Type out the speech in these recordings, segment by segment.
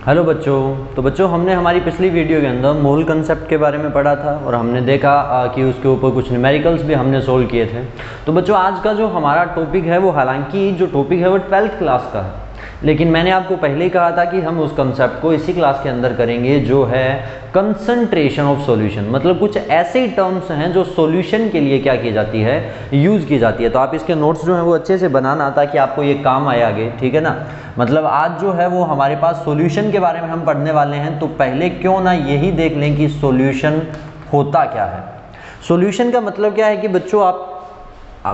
Hello बच्चों। तो बच्चों हमने हमारी पिछली वीडियो के अंदर मोल कंसेप्ट के बारे में पढ़ा था और हमने देखा कि उसके ऊपर कुछ न्यूमेरिकल्स भी हमने सोल्व किए थे। तो बच्चों आज का जो हमारा टॉपिक है वो हालांकि जो टॉपिक है वो 12th क्लास का है, लेकिन मैंने आपको पहले ही कहा था कि हम उस कंसेप्ट को इसी क्लास के अंदर करेंगे जो है कंसंट्रेशन ऑफ सॉल्यूशन। मतलब कुछ ऐसे टर्म्स हैं जो सॉल्यूशन के लिए क्या की जाती है, यूज़ की जाती है। तो आप इसके नोट्स जो हैं वो अच्छे से बनाना ताकि आपको ये काम आए आगे, ठीक है ना। मतलब आज जो है वो हमारे पास सॉल्यूशन के बारे में हम पढ़ने वाले हैं, तो पहले क्यों ना यही देख लें कि सॉल्यूशन होता क्या है। सॉल्यूशन का मतलब क्या है कि बच्चों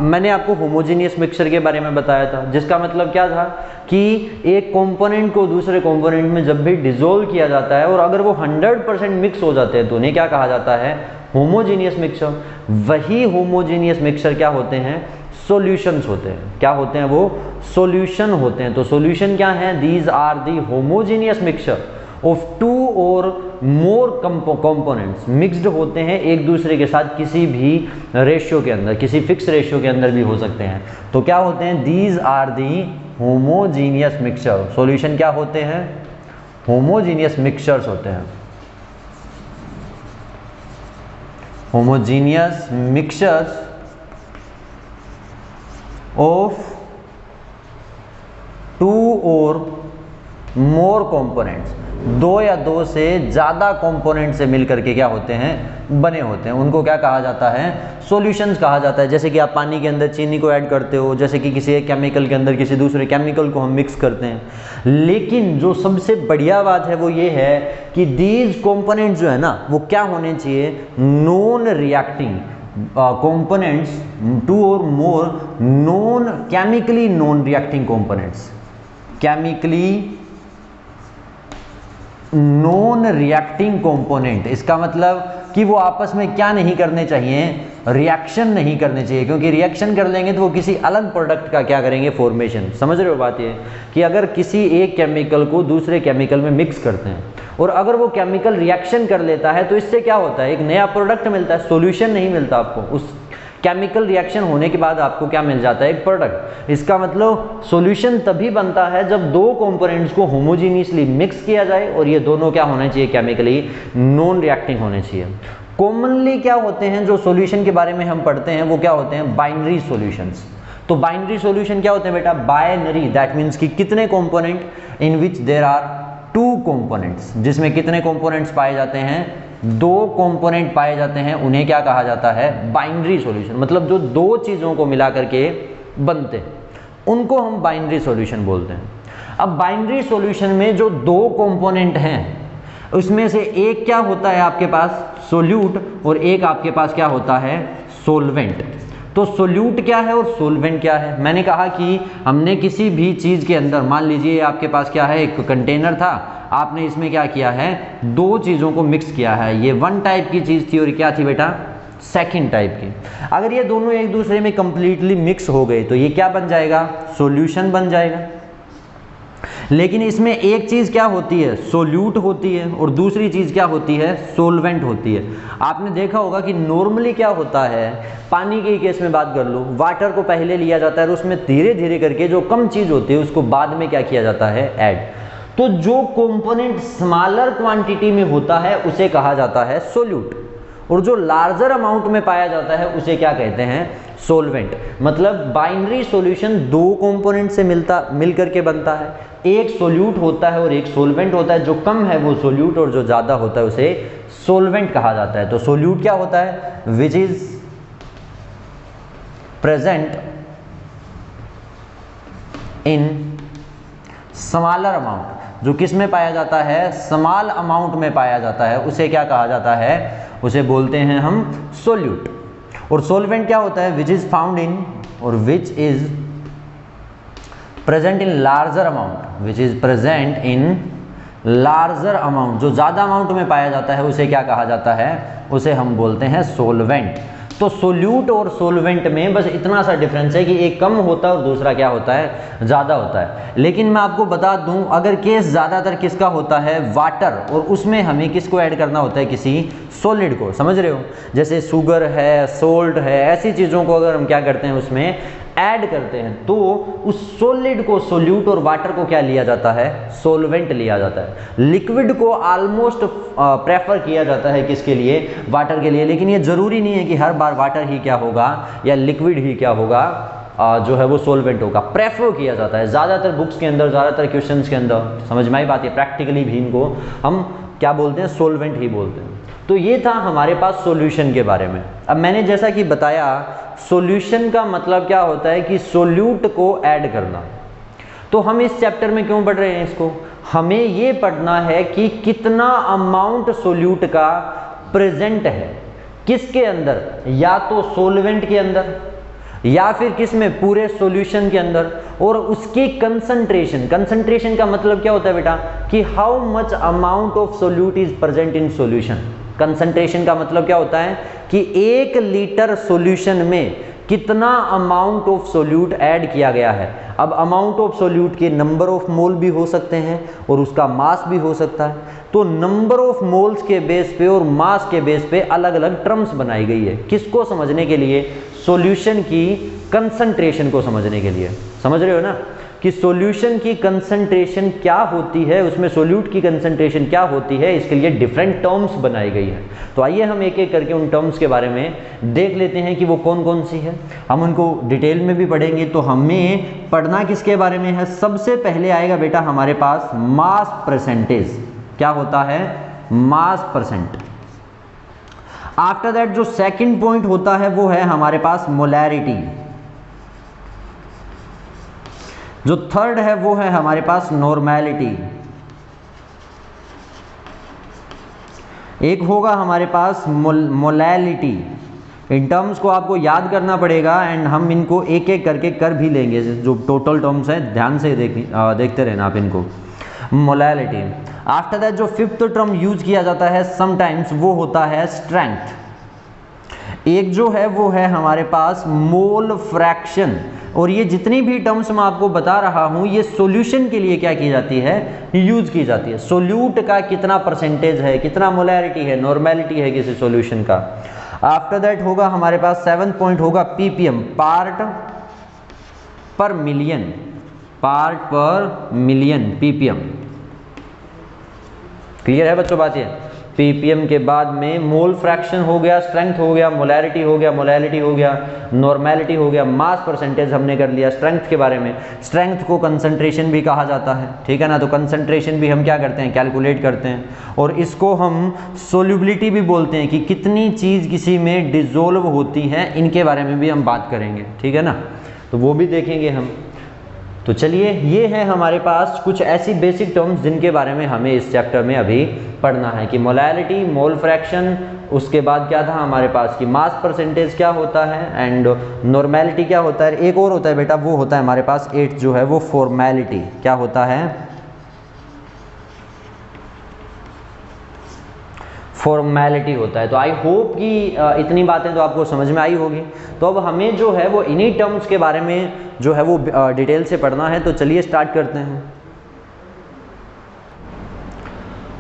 मैंने आपको होमोजेनियस मिक्सचर के बारे में बताया था, जिसका मतलब क्या था कि एक कंपोनेंट को दूसरे कंपोनेंट में जब भी डिसॉल्व किया जाता है और अगर वो 100% मिक्स हो जाते हैं तो उन्हें क्या कहा जाता है, होमोजेनियस मिक्सचर। वही होमोजेनियस मिक्सचर क्या होते हैं, सॉल्यूशंस होते हैं। क्या होते हैं वो, सॉल्यूशन होते हैं। तो सॉल्यूशन क्या है, these are the homogeneous mixture of two or more components mixed होते हैं एक दूसरे के साथ किसी भी रेशियो के अंदर, किसी फिक्स रेशियो के अंदर भी हो सकते हैं। तो क्या होते हैं, these are the homogeneous mixture. Solution क्या होते हैं, होमोजीनियस मिक्सचर्स होते हैं। Homogeneous mixtures of two or more components, दो या दो से ज़्यादा कंपोनेंट से मिलकर के क्या होते हैं, बने होते हैं। उनको क्या कहा जाता है, सॉल्यूशंस कहा जाता है। जैसे कि आप पानी के अंदर चीनी को ऐड करते हो, जैसे कि किसी एक केमिकल के अंदर किसी दूसरे केमिकल को हम मिक्स करते हैं। लेकिन जो सबसे बढ़िया बात है वो ये है कि दीज कंपोनेंट्स जो है ना वो क्या होने चाहिए, non reacting components, to or more non chemically non reacting components, chemically non reacting component. इसका मतलब कि वो आपस में क्या नहीं करने चाहिए, रिएक्शन नहीं करने चाहिए, क्योंकि रिएक्शन कर लेंगे तो वो किसी अलग प्रोडक्ट का क्या करेंगे, फॉर्मेशन। समझ रहे हो बात ये कि अगर किसी एक केमिकल को दूसरे केमिकल में मिक्स करते हैं और अगर वो केमिकल रिएक्शन कर लेता है तो इससे क्या होता है, एक नया प्रोडक्ट मिलता है, सॉल्यूशन नहीं मिलता आपको। उस केमिकल रिएक्शन होने के बाद आपको क्या मिल जाता है, एक प्रोडक्ट। इसका मतलब सॉल्यूशन तभी बनता है जब दो कंपोनेंट्स को होमोजीनियसली मिक्स किया जाए और ये दोनों क्या होने चाहिए, केमिकली नॉन रिएक्टिंग होने चाहिए। कॉमनली क्या होते हैं जो सॉल्यूशन के बारे में हम पढ़ते हैं वो क्या होते हैं, बाइनरी सॉल्यूशंस। तो बाइनरी सॉल्यूशन क्या होते हैं बेटा, बाइनरी, दैट मीन्स कि कितने component, in which there are two components, जिसमें कितने कंपोनेंट्स पाए जाते हैं, दो कंपोनेंट पाए जाते हैं, उन्हें क्या कहा जाता है, बाइनरी सॉल्यूशन। मतलब जो दो चीजों को मिला करके बनते हैं उनको हम बाइनरी सॉल्यूशन बोलते हैं। अब बाइनरी सॉल्यूशन में जो दो कंपोनेंट हैं उसमें से एक क्या होता है आपके पास, सोल्यूट, और एक आपके पास क्या होता है, सोलवेंट। तो सोल्यूट क्या है और सोलवेंट क्या है। मैंने कहा कि हमने किसी भी चीज के अंदर, मान लीजिए आपके पास क्या है, एक कंटेनर था, आपने इसमें क्या किया है, दो चीजों को मिक्स किया है। ये वन टाइप की चीज थी और क्या थी बेटा, सेकंड टाइप की। अगर ये दोनों एक दूसरे में कंप्लीटली मिक्स हो गए तो ये क्या बन जाएगा, सॉल्यूशन बन जाएगा। लेकिन इसमें एक चीज क्या होती है, सोल्यूट होती है, और दूसरी चीज क्या होती है, सोलवेंट होती है। आपने देखा होगा कि नॉर्मली क्या होता है, पानी के केस में बात कर लो, वाटर को पहले लिया जाता है और उसमें धीरे धीरे करके जो कम चीज होती है उसको बाद में क्या किया जाता है, ऐड। तो जो कंपोनेंट स्मॉलर क्वांटिटी में होता है उसे कहा जाता है सोल्यूट, और जो लार्जर अमाउंट में पाया जाता है उसे क्या कहते हैं, सोलवेंट। मतलब बाइनरी सॉल्यूशन दो कंपोनेंट से मिल करके बनता है, एक सोल्यूट होता है और एक सोलवेंट होता है। जो कम है वो सोल्यूट और जो ज्यादा होता है उसे सोलवेंट कहा जाता है। तो सोल्यूट क्या होता है, which is present in smaller amount, जो किस में पाया जाता है, स्मॉल अमाउंट में पाया जाता है, उसे क्या कहा जाता है, उसे बोलते हैं हम सोल्यूट। और सोलवेंट क्या होता है, विच इज फाउंड इन, और which is present in larger amount, which is present in larger amount, जो ज्यादा अमाउंट में पाया जाता है उसे क्या कहा जाता है, उसे हम बोलते हैं सोलवेंट। तो सोल्यूट और सोलवेंट में बस इतना सा डिफरेंस है कि एक कम होता है और दूसरा क्या होता है, ज़्यादा होता है। लेकिन मैं आपको बता दूं, अगर केस ज़्यादातर किसका होता है, वाटर, और उसमें हमें किसको ऐड करना होता है, किसी सॉलिड को। समझ रहे हो, जैसे शुगर है, सोल्ट है, ऐसी चीज़ों को अगर हम क्या करते हैं उसमें ऐड करते हैं तो उस सॉलिड को, सोल्यूट और वाटर को क्या लिया जाता है, सोलवेंट लिया जाता है। लिक्विड को ऑलमोस्ट प्रेफर किया जाता है किसके लिए, वाटर के लिए, लेकिन ये जरूरी नहीं है कि हर बार वाटर ही क्या होगा या लिक्विड ही क्या होगा, जो है वो सोलवेंट होगा। प्रेफर किया जाता है ज़्यादातर बुक्स के अंदर, ज़्यादातर क्वेश्चंस के अंदर, समझ में आई बात है, प्रैक्टिकली भी इनको हम क्या बोलते हैं, सोलवेंट ही बोलते हैं। तो ये था हमारे पास सॉल्यूशन के बारे में। अब मैंने जैसा कि बताया सॉल्यूशन का मतलब क्या होता है कि सोल्यूट को ऐड करना। तो हम इस चैप्टर में क्यों पढ़ रहे हैं इसको, हमें ये पढ़ना है कि कितना अमाउंट सोल्यूट का प्रेजेंट है किसके अंदर, या तो सोलवेंट के अंदर या फिर किस में, पूरे सॉल्यूशन के अंदर, और उसकी कंसंट्रेशन। कंसंट्रेशन का मतलब क्या होता है बेटा कि how much amount of solute is present in solution. Concentration का मतलब क्या होता है कि 1 लीटर सॉल्यूशन में कितना अमाउंट ऑफ सोल्यूट ऐड किया गया है। अब अमाउंट ऑफ सोल्यूट के नंबर ऑफ मोल भी हो सकते हैं और उसका मास भी हो सकता है। तो नंबर ऑफ मोल्स के बेस पे और मास के बेस पे अलग अलग टर्म्स बनाई गई है, किसको समझने के लिए, सॉल्यूशन की कंसंट्रेशन को समझने के लिए। समझ रहे हो ना कि सॉल्यूशन की कंसंट्रेशन क्या होती है, उसमें सोल्यूट की कंसंट्रेशन क्या होती है, इसके लिए डिफरेंट टर्म्स बनाई गई है। तो आइए हम एक एक करके उन टर्म्स के बारे में देख लेते हैं कि वो कौन कौन सी है। हम उनको डिटेल में भी पढ़ेंगे। तो हमें पढ़ना किसके बारे में है, सबसे पहले आएगा बेटा हमारे पास मास परसेंटेज। क्या होता है, मास परसेंट। आफ्टर दैट जो सेकंड पॉइंट होता है वो है हमारे पास मोलैरिटी। जो थर्ड है वो है हमारे पास नॉर्मैलिटी। एक होगा हमारे पास मोलैलिटी। इन टर्म्स को आपको याद करना पड़ेगा एंड हम इनको एक एक करके कर भी लेंगे। जो टोटल टर्म्स हैं ध्यान से देखते रहना आप इनको। मोलैलिटी। आफ्टर दैट जो फिफ्थ टर्म यूज किया जाता है समटाइम्स वो होता है स्ट्रेंथ। एक जो है वो है हमारे पास मोल फ्रैक्शन। और ये जितनी भी टर्म्स मैं आपको बता रहा हूं ये सॉल्यूशन के लिए क्या की जाती है, यूज की जाती है। सोल्यूट का कितना परसेंटेज है, कितना मोलैरिटी है, नॉर्मैलिटी है किसी सॉल्यूशन का। आफ्टर दैट होगा हमारे पास 7th पॉइंट होगा पीपीएम, पार्ट पर मिलियन। पार्ट पर मिलियन पीपीएम। क्लियर है बच्चों बात ये। पीपीएम के बाद में मोल फ्रैक्शन हो गया, स्ट्रेंथ हो गया, मोलैरिटी हो गया, मोलैलिटी हो गया, नॉर्मैलिटी हो गया, मास परसेंटेज हमने कर लिया। स्ट्रेंथ के बारे में, स्ट्रेंथ को कंसंट्रेशन भी कहा जाता है, ठीक है ना। तो कंसंट्रेशन भी हम क्या करते हैं, कैलकुलेट करते हैं। और इसको हम सोल्यूबिलिटी भी बोलते हैं कि कितनी चीज़ किसी में डिजोल्व होती है, इनके बारे में भी हम बात करेंगे, ठीक है ना। तो वो भी देखेंगे हम। तो चलिए ये है हमारे पास कुछ ऐसी बेसिक टर्म्स जिनके बारे में हमें इस चैप्टर में अभी पढ़ना है कि मोलैलिटी, मोल फ्रैक्शन, उसके बाद क्या था हमारे पास कि मास परसेंटेज क्या होता है एंड नॉर्मैलिटी क्या होता है। एक और होता है बेटा वो होता है हमारे पास 8 जो है वो फॉर्मेलिटी। क्या होता है, फॉर्मेलिटी होता है। तो आई होप कि इतनी बातें तो आपको समझ में आई होगी। तो अब हमें जो है वो इन्हीं टर्म्स के बारे में जो है वो डिटेल से पढ़ना है। तो चलिए स्टार्ट करते हैं।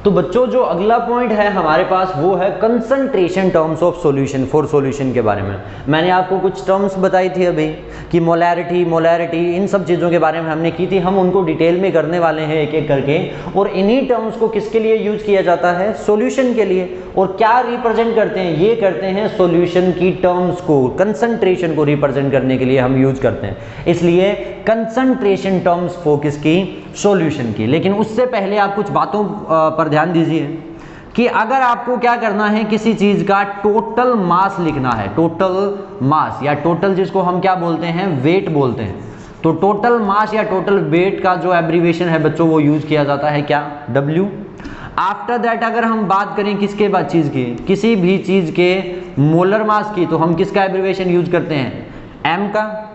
तो बच्चों जो अगला पॉइंट है हमारे पास वो है concentration terms of solution, for solution के बारे में। मैंने आपको कुछ टर्म्स बताई थी अभी कि मोलैरिटी, इन सब चीज़ों के बारे में हमने की थी। हम उनको डिटेल में करने वाले हैं एक एक करके। और इन्हीं टर्म्स को किसके लिए यूज किया जाता है, सॉल्यूशन के लिए। और क्या रिप्रेजेंट करते हैं, ये करते हैं सॉल्यूशन की टर्म्स को, कंसंट्रेशन को रिप्रेजेंट करने के लिए हम यूज करते हैं। इसलिए कंसंट्रेशन टर्म्स फोकस की सॉल्यूशन की। लेकिन उससे पहले आप कुछ बातों पर ध्यान दीजिए कि अगर आपको क्या करना है, किसी चीज का टोटल मास लिखना है, टोटल मास या टोटल जिसको हम क्या बोलते हैं, वेट बोलते हैं। तो टोटल मास या टोटल वेट का जो एब्रीविएशन है बच्चों वो यूज किया जाता है क्या, W। आफ्टर दैट अगर हम बात करें किसके बाद चीज की, किसी भी चीज के मोलर मास की, तो हम किसका एब्रीविएशन यूज करते हैं, M का।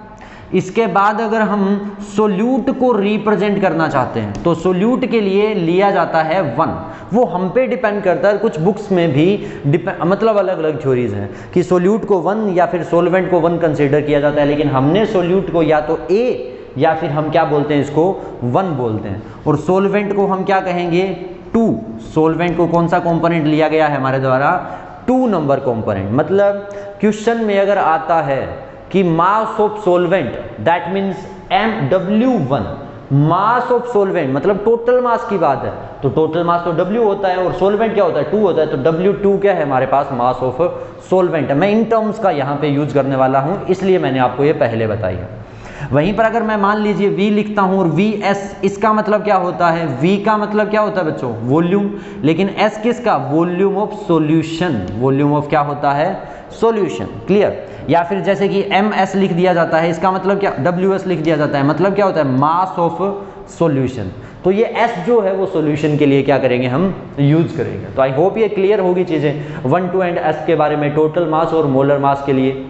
इसके बाद अगर हम सोल्यूट को रिप्रेजेंट करना चाहते हैं तो सोल्यूट के लिए लिया जाता है 1। वो हम पे डिपेंड करता है। कुछ बुक्स में भी मतलब अलग अलग थ्योरीज हैं कि सोल्यूट को 1 या फिर सोलवेंट को 1 कंसीडर किया जाता है। लेकिन हमने सोल्यूट को या तो A या फिर हम क्या बोलते हैं, इसको 1 बोलते हैं। और सोलवेंट को हम क्या कहेंगे, 2। सोलवेंट को कौन सा कंपोनेंट लिया गया है हमारे द्वारा, 2 नंबर कंपोनेंट। मतलब क्वेश्चन में अगर आता है कि mass of solvent that means MW1, mass of solvent मतलब टोटल मास की बात है, तो टोटल मास तो W होता है और सोलवेंट क्या होता है 2 होता है, तो W2 क्या है हमारे पास मास ऑफ सोलवेंट है। मैं इन टर्म्स का यहाँ पे यूज करने वाला हूँ, इसलिए मैंने आपको ये पहले बताई है। वहीं पर अगर मैं मान लीजिए V लिखता हूँ और VS, इसका मतलब क्या होता है, V का मतलब क्या होता है बच्चों वॉल्यूम, लेकिन S किसका, volume of solution, volume of क्या होता है सॉल्यूशन, क्लियर। या फिर जैसे कि MS लिख दिया जाता है, इसका मतलब क्या, WS लिख दिया जाता है, मतलब क्या होता है मास ऑफ सॉल्यूशन। तो ये S जो है वो सॉल्यूशन के लिए क्या करेंगे हम यूज करेंगे। तो आई होप ये क्लियर होगी चीजें 1, 2 एंड S के बारे में, टोटल मास और मोलर मास के लिए,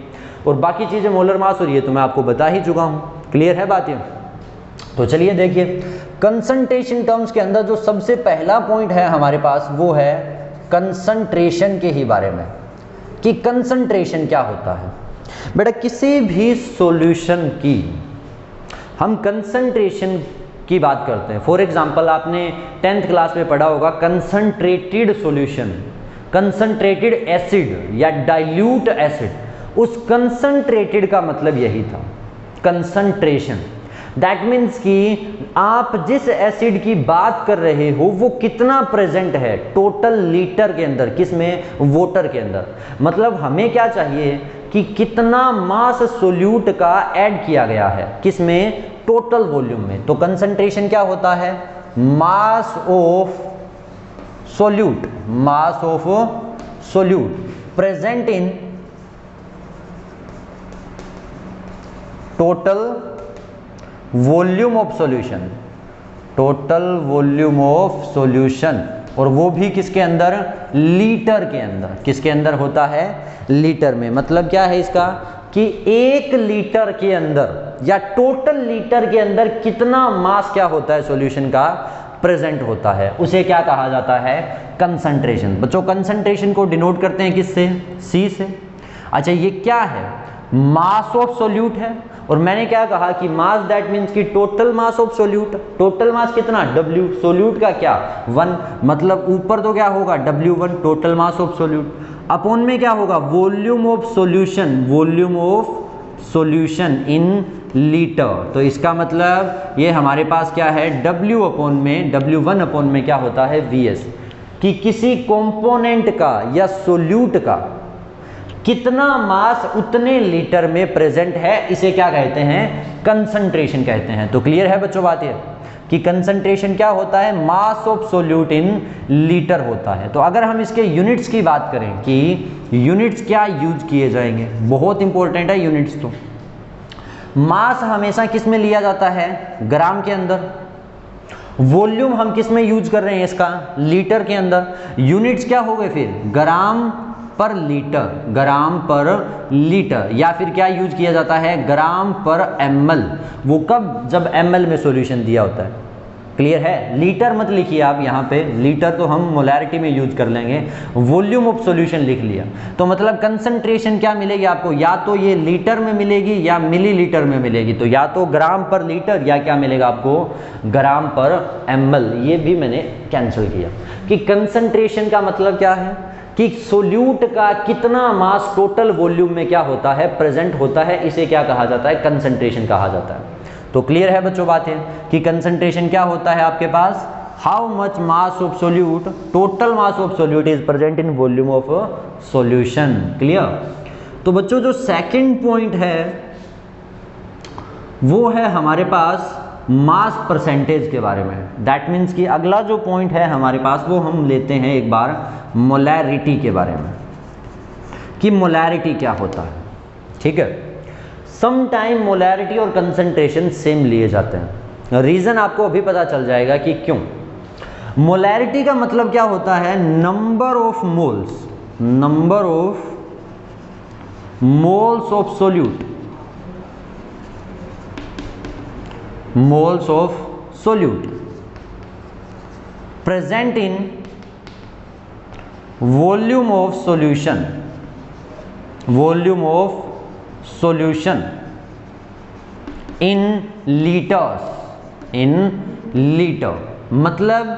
और बाकी चीजें मोलर मास और ये तो मैं आपको बता ही चुका हूं, क्लियर है बात ये। तो चलिए देखिए कंसंट्रेशन टर्म्स के अंदर जो सबसे पहला पॉइंट है हमारे पास वो है कंसंट्रेशन के ही बारे में, कि कंसंट्रेशन क्या होता है। बेटा किसी भी सॉल्यूशन की हम कंसंट्रेशन की बात करते हैं। फॉर एग्जांपल आपने 10th क्लास में पढ़ा होगा कंसंट्रेटेड सॉल्यूशन, कंसंट्रेटेड एसिड या डाइल्यूट एसिड, उस कंसंट्रेटेड का मतलब यही था कंसंट्रेशन। दैट मीन्स कि आप जिस एसिड की बात कर रहे हो वो कितना प्रेजेंट है टोटल लीटर के अंदर, किसमें, वाटर के अंदर। मतलब हमें क्या चाहिए कि कितना मास सोल्यूट का ऐड किया गया है, किसमें, टोटल वॉल्यूम में। तो कंसंट्रेशन क्या होता है, मास of solute, mass of solute present in total volume of solution, total volume of solution, और वो भी किसके अंदर, लीटर के अंदर। किसके अंदर होता है, लीटर में। मतलब क्या है इसका कि 1 लीटर के अंदर या टोटल लीटर के अंदर कितना मास क्या होता है सॉल्यूशन का प्रेजेंट होता है, उसे क्या कहा जाता है, कंसंट्रेशन। बच्चों कंसंट्रेशन को डिनोट करते हैं किससे, C से। अच्छा ये क्या है, मास ऑफ सोल्यूट है, और मैंने क्या कहा कि मास दैट मीन्स कि total mass of solute, total मास कितना W, सोल्यूट का क्या 1, मतलब ऊपर तो क्या होगा W1 total mass of solute, upon में क्या होगा volume of solution, volume of solution in litre. तो इसका मतलब ये हमारे पास क्या है W अपॉन में, W1 अपॉन में क्या होता है VS, कि किसी कंपोनेंट का या सोल्यूट का कितना मास उतने लीटर में प्रेजेंट है, इसे क्या कहते हैं, कंसंट्रेशन कहते हैं। तो क्लियर है बच्चों बात ये कि कंसंट्रेशन क्या होता है, मास ऑफ सोल्यूट इन लीटर होता है। तो अगर हम इसके यूनिट्स की बात करें कि यूनिट्स क्या यूज किए जाएंगे, बहुत इंपॉर्टेंट है यूनिट्स। तो मास हमेशा किस में लिया जाता है, ग्राम के अंदर। वॉल्यूम हम किस में यूज कर रहे हैं इसका, लीटर के अंदर। यूनिट्स क्या हो गए फिर, ग्राम पर लीटर, ग्राम पर लीटर, या फिर क्या यूज किया जाता है, ग्राम पर ml। वो कब, जब ml में सॉल्यूशन दिया होता है, क्लियर है। लीटर मत लिखिए आप यहाँ पे, लीटर तो हम मोलैरिटी में यूज कर लेंगे, वॉल्यूम ऑफ सॉल्यूशन लिख लिया। तो मतलब कंसंट्रेशन क्या मिलेगी आपको, या तो ये लीटर में मिलेगी या मिलीलीटर में मिलेगी। तो या तो ग्राम पर लीटर या क्या मिलेगा आपको, ग्राम पर ml। ये भी मैंने कैंसिल किया कि कंसंट्रेशन का मतलब क्या है कि सोल्यूट का कितना मास टोटल वॉल्यूम में क्या होता है, प्रेजेंट होता है, इसे क्या कहा जाता है, कंसंट्रेशन कहा जाता है। तो क्लियर है बच्चों बात है कि कंसंट्रेशन क्या होता है आपके पास, how much mass of solute, total mass of solute is present in volume of solution, clear. तो बच्चों जो सेकंड पॉइंट है वो है हमारे पास मास परसेंटेज के बारे में। दैट मीन्स कि अगला जो पॉइंट है हमारे पास वो हम लेते हैं एक बार मोलैरिटी के बारे में, कि मोलैरिटी क्या होता है, ठीक है। सम टाइम मोलैरिटी और कंसंट्रेशन सेम लिए जाते हैं, रीजन आपको अभी पता चल जाएगा कि क्यों। मोलैरिटी का मतलब क्या होता है, number of moles, number of moles of solute, moles of solute present in volume of solution, volume of solution in liters, in liter। मतलब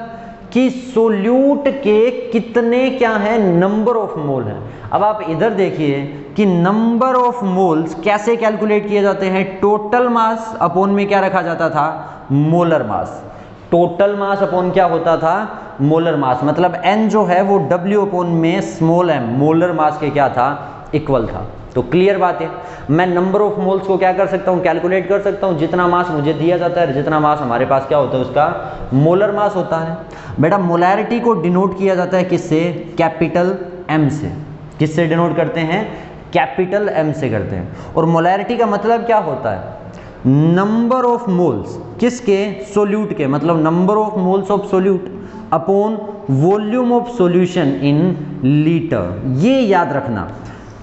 कि सोल्यूट के कितने क्या है, नंबर ऑफ मोल हैं। अब आप इधर देखिए कि नंबर ऑफ मोल्स कैसे कैलकुलेट किए जाते हैं, टोटल मास अपॉन में क्या रखा जाता था, molar mass. Total mass upon क्या होता था, मोलर मास, मतलब n जो है वो W अपॉन में स्मॉल m मोलर मास के क्या था, इक्वल था। तो क्लियर बात है, मैं नंबर ऑफ मोल्स को क्या कर सकता हूँ, कैलकुलेट कर सकता हूँ। जितना मास मुझे दिया जाता है, जितना मास हमारे पास क्या होता है, उसका मोलर मास होता है। बेटा मोलैरिटी को डिनोट किया जाता है किससे, कैपिटल M से। किससे डिनोट करते हैं, कैपिटल M से करते हैं। और मोलैरिटी का मतलब क्या होता है, नंबर ऑफ मोल्स, किसके, सोल्यूट के, मतलब number of moles of solute upon volume of solution in litre. ये याद रखना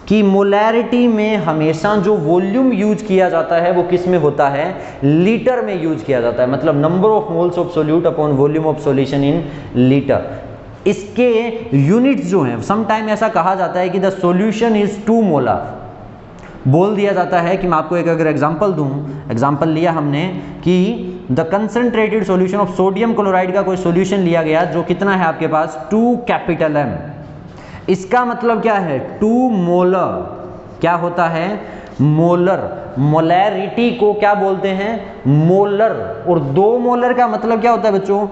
कि मोलैरिटी में हमेशा जो वॉल्यूम यूज किया जाता है वो किस में होता है, लीटर में यूज किया जाता है। मतलब number of moles of solute upon volume of solution in litre. इसके यूनिट्स जो हैं, सम टाइम ऐसा कहा जाता है कि द सॉल्यूशन इज 2 मोलर। बोल दिया जाता है कि मैं आपको एक अगर एग्जांपल दूं, एग्जांपल लिया हमने कि the concentrated solution of sodium chloride का कोई सॉल्यूशन लिया गया जो कितना है आपके पास, 2 कैपिटल M। इसका मतलब क्या है, 2 मोलर, क्या होता है, मोलर। मोलैरिटी को क्या बोलते हैं, मोलर। और 2 मोलर का मतलब क्या होता है बच्चों,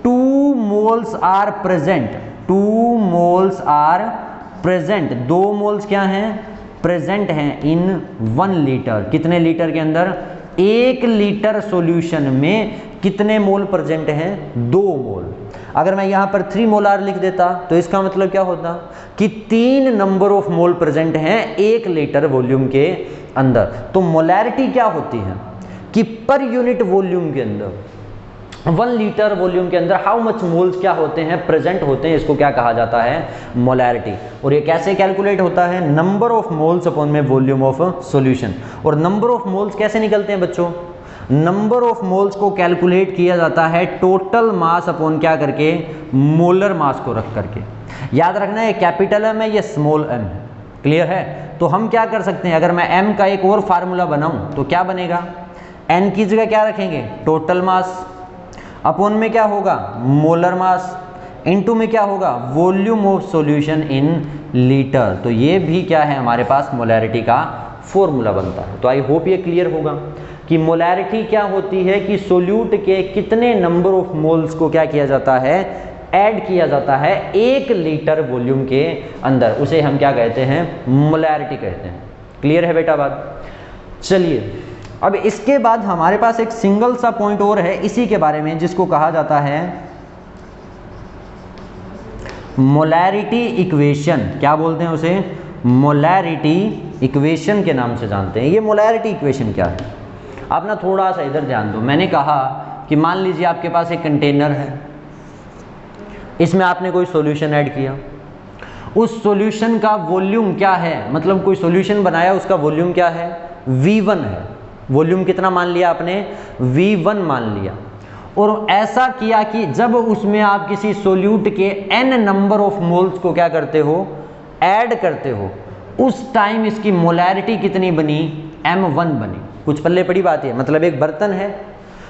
2 moles are present, 2 moles are present, 2 moles क्या हैं, प्रेजेंट हैं इन 1 लीटर। कितने लीटर के अंदर, 1 लीटर सॉल्यूशन में कितने मोल प्रेजेंट हैं, 2 मोल। अगर मैं यहाँ पर 3 मोलार लिख देता तो इसका मतलब क्या होता कि 3 नंबर ऑफ मोल प्रेजेंट हैं 1 लीटर वॉल्यूम के अंदर। तो मोलैरिटी क्या होती है कि पर यूनिट वॉल्यूम के अंदर, 1 लीटर वॉल्यूम के अंदर हाउ मच मोल्स क्या होते हैं, प्रेजेंट होते हैं, इसको क्या कहा जाता है, मोलैरिटी। और ये कैसे कैलकुलेट होता है, नंबर ऑफ मोल्स अपॉन में वॉल्यूम ऑफ सॉल्यूशन। और नंबर ऑफ मोल्स कैसे निकलते हैं बच्चों, नंबर ऑफ मोल्स को कैलकुलेट किया जाता है टोटल मास अपॉन क्या करके, मोलर मास को रख करके। याद रखना है कैपिटल M है, ये स्मॉल m है। क्लियर है। तो हम क्या कर सकते हैं, अगर मैं m का एक और फार्मूला बनाऊं तो क्या बनेगा, n की जगह क्या रखेंगे, टोटल मास, अपॉन में क्या होगा, मोलर मास, इनटू में क्या होगा, volume of solution in litre. तो ये भी क्या है, हमारे पास मोलैरिटी का फॉर्मूला बनता है। तो आई होप ये क्लियर होगा कि मोलैरिटी क्या होती है कि सोल्यूट के कितने नंबर ऑफ मोल्स को क्या किया जाता है, ऐड किया जाता है 1 लीटर वॉल्यूम के अंदर, उसे हम क्या कहते हैं, मोलैरिटी कहते हैं। क्लियर है बेटा बात। चलिए अब इसके बाद हमारे पास एक सिंगल सा पॉइंट और है इसी के बारे में, जिसको कहा जाता है मोलैरिटी इक्वेशन। क्या बोलते हैं उसे, मोलैरिटी इक्वेशन के नाम से जानते हैं। ये मोलैरिटी इक्वेशन क्या है, आप ना थोड़ा सा इधर ध्यान दो। मैंने कहा कि मान लीजिए आपके पास एक कंटेनर है, इसमें आपने कोई सॉल्यूशन ऐड किया, उस सॉल्यूशन का वॉल्यूम क्या है, मतलब कोई सॉल्यूशन बनाया, उसका वॉल्यूम क्या है, V1 है। वॉल्यूम कितना मान लिया आपने, V1 मान लिया। और ऐसा किया कि जब उसमें आप किसी सोल्यूट के n नंबर ऑफ मोल्स को क्या करते हो, ऐड करते हो, उस टाइम इसकी मोलैरिटी कितनी बनी, M1 बनी। कुछ पल्ले पड़ी बात है, मतलब एक बर्तन है,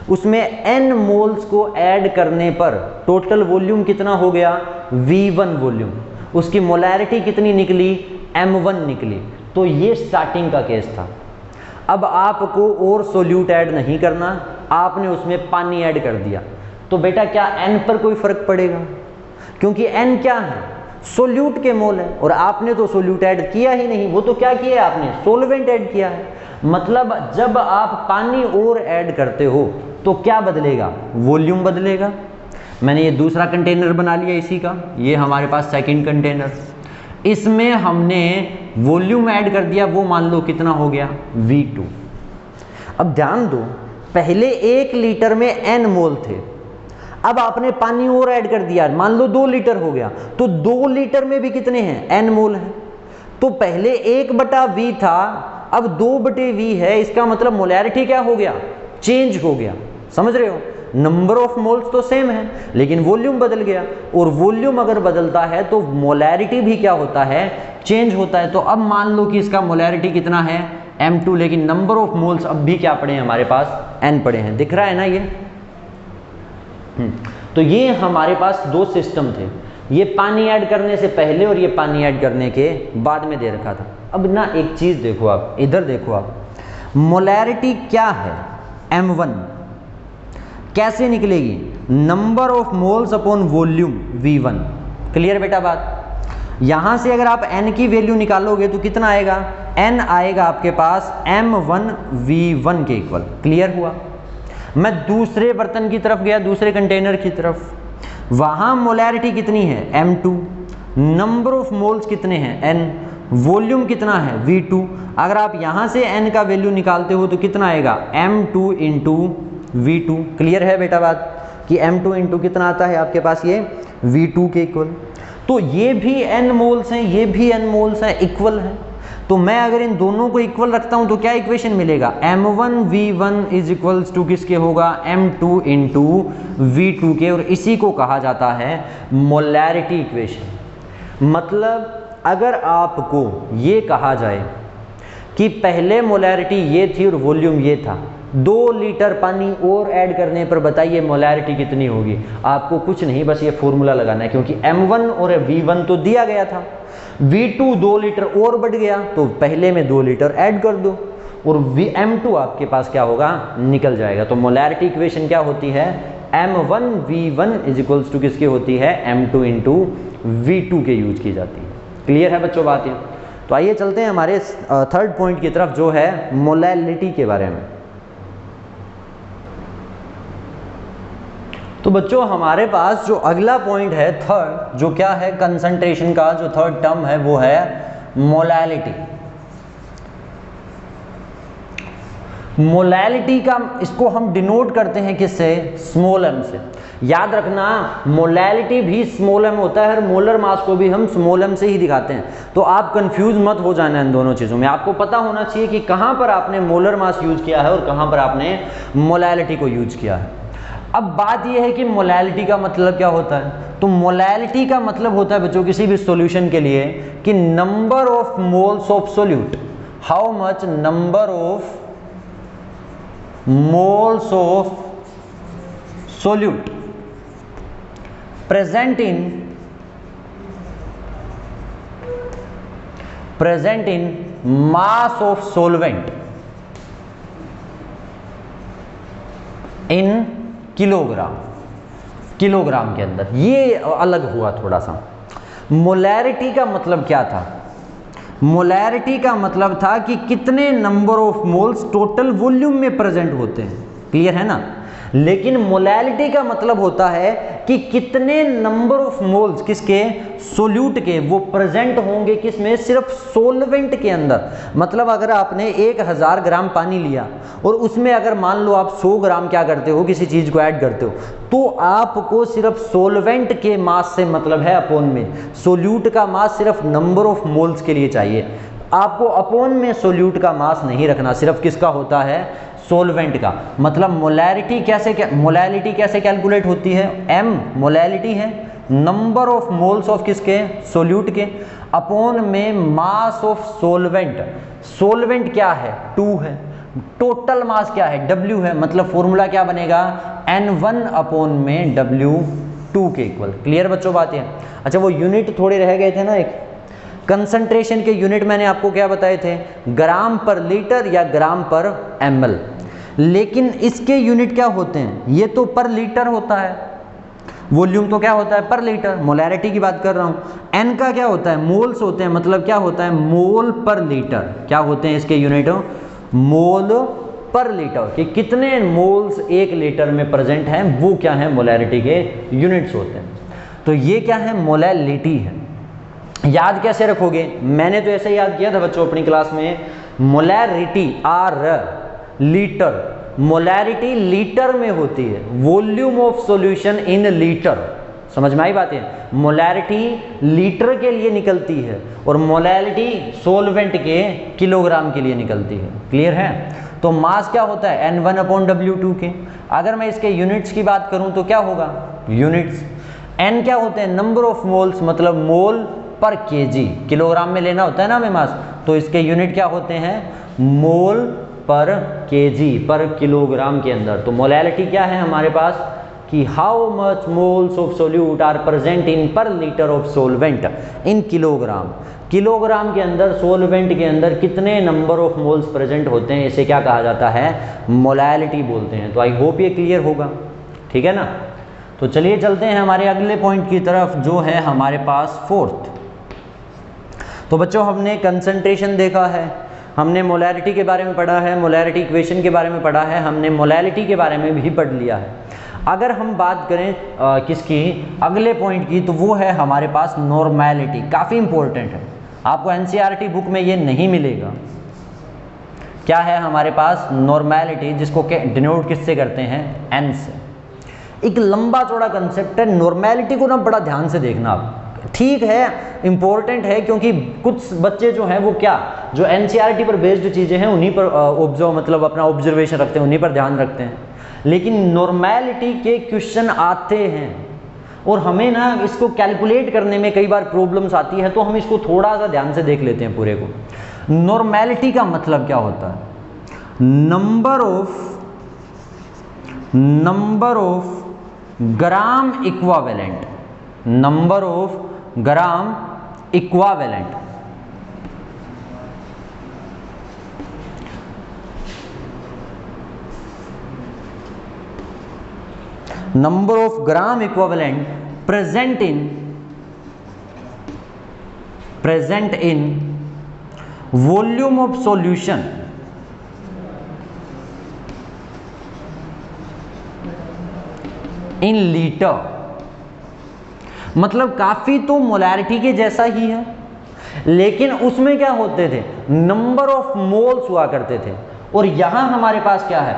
उसमें n मोल्स को ऐड करने पर टोटल वॉल्यूम कितना हो गया, V1 वॉल्यूम। उसकी मोलैरिटी कितनी निकली, M1 निकली। तो ये स्टार्टिंग का केस था। अब आपको और सोल्यूट ऐड नहीं करना, आपने उसमें पानी ऐड कर दिया, तो बेटा क्या n पर कोई फर्क पड़ेगा, क्योंकि n क्या है, सोल्यूट के मोल है, और आपने तो सोल्यूट ऐड किया ही नहीं। वो तो क्या किया है आपने, सोल्वेंट ऐड किया है। मतलब जब आप पानी और ऐड करते हो तो क्या बदलेगा, वॉल्यूम बदलेगा। मैंने ये दूसरा कंटेनर बना लिया इसी का, ये हमारे पास सेकंड कंटेनर, इसमें हमने वॉल्यूम ऐड कर दिया, वो मान लो कितना हो गया, V2। अब ध्यान दो, पहले 1 लीटर में n मोल थे, अब आपने पानी और ऐड कर दिया, मान लो 2 लीटर हो गया, तो 2 लीटर में भी कितने हैं, n मोल है। तो पहले 1/V था, अब 2/V है। इसका मतलब मोलैरिटी क्या हो गया, चेंज हो गया। समझ रहे हो, नंबर ऑफ मोल्स तो सेम है लेकिन वॉल्यूम बदल गया, और वॉल्यूम अगर बदलता है तो मोलैरिटी भी क्या होता है, चेंज होता है। तो अब मान लो कि इसका मोलैरिटी कितना है, M2, लेकिन नंबर ऑफ मोल्स अब भी क्या पड़े हैं हमारे पास, n पड़े हैं। दिख रहा है ना ये। तो ये हमारे पास दो सिस्टम थे, ये पानी ऐड करने से पहले और ये पानी ऐड करने के बाद में दे रखा था। अब ना एक चीज़ देखो, आप इधर देखो, आप मोलैरिटी क्या है m1 कैसे निकलेगी, number of moles upon volume v1। Clear बेटा बात। यहां से अगर आप n की वैल्यू निकालोगे तो कितना आएगा, n आएगा आपके पास m1 v1 के इक्वल। क्लियर हुआ। मैं दूसरे बर्तन की तरफ गया, दूसरे कंटेनर की तरफ, वहां मोलैरिटी कितनी है m2, नंबर ऑफ मोल्स कितने हैं n, वॉल्यूम कितना है v2। अगर आप यहां से n का वैल्यू निकालते हो तो कितना आएगा m2 इंटू v2। क्लियर है बेटा बात कि m2 इंटू कितना आता है आपके पास ये v2 के इक्वल। तो ये भी n मोल्स हैं, ये भी n मोल्स हैं, इक्वल है। तो मैं अगर इन दोनों को इक्वल रखता हूं तो क्या इक्वेशन मिलेगा, m1 v1 is equals to किसके होगा, m2 इंटू v2 के, और इसी को कहा जाता है मोलैरिटी इक्वेशन। मतलब अगर आपको ये कहा जाए कि पहले मोलैरिटी ये थी और वॉल्यूम ये था, 2 लीटर पानी और ऐड करने पर बताइए मोलैरिटी कितनी होगी, आपको कुछ नहीं बस ये फॉर्मूला लगाना है, क्योंकि m1 और v1 तो दिया गया था, v2 2 लीटर और बढ़ गया तो पहले में 2 लीटर ऐड कर दो और m2 आपके पास क्या होगा, निकल जाएगा। तो मोलैरिटी इक्वेशन क्या होती है, m1 v1 is equals to किसकी होती है, m2 इंटू v2 के यूज की जाती है। क्लियर है बच्चों बात ये। तो आइए चलते हैं हमारे थर्ड पॉइंट की तरफ, जो है मोलैलिटी के बारे में। तो बच्चों हमारे पास जो अगला पॉइंट है थर्ड, जो क्या है, कंसंट्रेशन का जो थर्ड टर्म है वो है मोलैलिटी। मोलैलिटी का इसको हम डिनोट करते हैं किससे, स्मॉल m से। याद रखना मोलैलिटी भी स्मॉल m होता है और मोलर मास को भी हम स्मॉल m से ही दिखाते हैं। तो आप कंफ्यूज मत हो जाना इन दोनों चीज़ों में, आपको पता होना चाहिए कि कहाँ पर आपने मोलर मास यूज किया है और कहाँ पर आपने मोलैलिटी को यूज किया है। अब बात यह है कि मोलैलिटी का मतलब क्या होता है। तो मोलैलिटी का मतलब होता है बच्चों किसी भी सॉल्यूशन के लिए कि number of moles of solute, how much number of moles of solute present in mass of solvent in kilogram के अंदर। ये अलग हुआ थोड़ा सा। मोलैरिटी का मतलब क्या था, मोलैरिटी का मतलब था कि कितने number of moles total volume में प्रेजेंट होते हैं। क्लियर है ना। लेकिन मोलैलिटी का मतलब होता है कि कितने नंबर ऑफ मोल्स किसके, सोल्यूट के, वो प्रेजेंट होंगे किसमें, सिर्फ सोलवेंट के अंदर। मतलब अगर आपने 1000 ग्राम पानी लिया और उसमें अगर मान लो आप 100 ग्राम क्या करते हो, किसी चीज़ को ऐड करते हो, तो आपको सिर्फ सोलवेंट के मास से मतलब है अपोन में। सोल्यूट का मास सिर्फ नंबर ऑफ मोल्स के लिए चाहिए, आपको अपोन में सोल्यूट का मास नहीं रखना, सिर्फ किसका होता है, सोलवेंट का। मतलब मोलैलिटी कैसे कैलकुलेट होती है, m मोलैलिटी है, नंबर ऑफ मोल्स ऑफ किसके, सोल्यूट के, अपोन में मास ऑफ सोलवेंट। सोलवेंट क्या है, 2 है, टोटल मास क्या है, W है। मतलब फॉर्मूला क्या बनेगा, N1 अपोन में W2 के इक्वल। क्लियर बच्चों बात है। अच्छा वो यूनिट थोड़े रह गए थे ना, एक कंसंट्रेशन के यूनिट मैंने आपको क्या बताए थे, ग्राम पर लीटर या ग्राम पर ml। लेकिन इसके यूनिट क्या होते हैं, ये तो पर लीटर होता है, वॉल्यूम तो क्या होता है, पर लीटर। मोलैरिटी की बात कर रहा हूं। n का क्या होता है, मोल्स होते हैं। मतलब क्या होता है, मोल पर लीटर। क्या होते हैं इसके यूनिट, मोल पर लीटर, कि कितने मोल्स 1 लीटर में प्रेजेंट हैं, वो क्या है, मोलैरिटी के यूनिट्स होते हैं। तो ये क्या है, मोलैलिटी है। याद कैसे रखोगे, मैंने तो ऐसे याद किया था बच्चों अपनी क्लास में, molarity are litre, molarity litre में होती है, volume of solution in litre. समझ में आई बात है। मोलैरिटी लीटर के लिए निकलती है और मोलैलिटी सोलवेंट के किलोग्राम के लिए निकलती है। क्लियर है। तो मास क्या होता है, N1 अपॉन W2 के। अगर मैं इसके यूनिट्स की बात करूं तो क्या होगा, यूनिट्स। N क्या होते हैं, नंबर ऑफ मोल्स, मतलब मोल पर केजी, किलोग्राम में लेना होता है ना हमें मास, तो इसके यूनिट क्या होते हैं, मोल पर केजी, पर किलोग्राम के अंदर। तो मोलैलिटी क्या है हमारे पास, कि how much moles of solute are present in per litre of solvent in kilogram. Kilogram के अंदर सोलवेंट के अंदर कितने नंबर ऑफ मोल्स प्रेजेंट होते हैं, इसे क्या कहा जाता है, मोलैलिटी बोलते हैं। तो आई होप ये क्लियर होगा, ठीक है ना। तो चलिए चलते हैं हमारे अगले पॉइंट की तरफ, जो है हमारे पास फोर्थ। तो बच्चों हमने कंसंट्रेशन देखा है, हमने मोलैलिटी के बारे में पढ़ा है, मोलैलिटी इक्वेशन के बारे में पढ़ा है, हमने मोलैलिटी के बारे में भी पढ़ लिया है। अगर हम बात करें किसकी, अगले पॉइंट की, तो वो है हमारे पास नॉर्मैलिटी। काफ़ी इंपॉर्टेंट है, आपको एनसीईआरटी बुक में ये नहीं मिलेगा। क्या है हमारे पास, नॉर्मैलिटी, जिसको डिनोट किससे करते हैं, एन से। एक लंबा चौड़ा कंसेप्ट है, नॉर्मैलिटी को ना बड़ा ध्यान से देखना आप, ठीक है, इंपॉर्टेंट है, क्योंकि कुछ बच्चे जो हैं वो क्या, जो एनसीईआरटी पर बेस्ड चीज़ें हैं उन्हीं पर मतलब अपना ऑब्जर्वेशन रखते हैं, उन्हीं पर ध्यान रखते हैं। लेकिन नॉर्मैलिटी के क्वेश्चन आते हैं और हमें ना इसको कैलकुलेट करने में कई बार प्रॉब्लम्स आती है, तो हम इसको थोड़ा सा ध्यान से देख लेते हैं पूरे को। नॉर्मैलिटी का मतलब क्या होता है, number of gram equivalent, number of gram equivalent, number of gram equivalent present in volume of solution in liter। मतलब काफी तो मोलैरिटी के जैसा ही है, लेकिन उसमें क्या होते थे, नंबर ऑफ मोल्स हुआ करते थे, और यहां हमारे पास क्या है,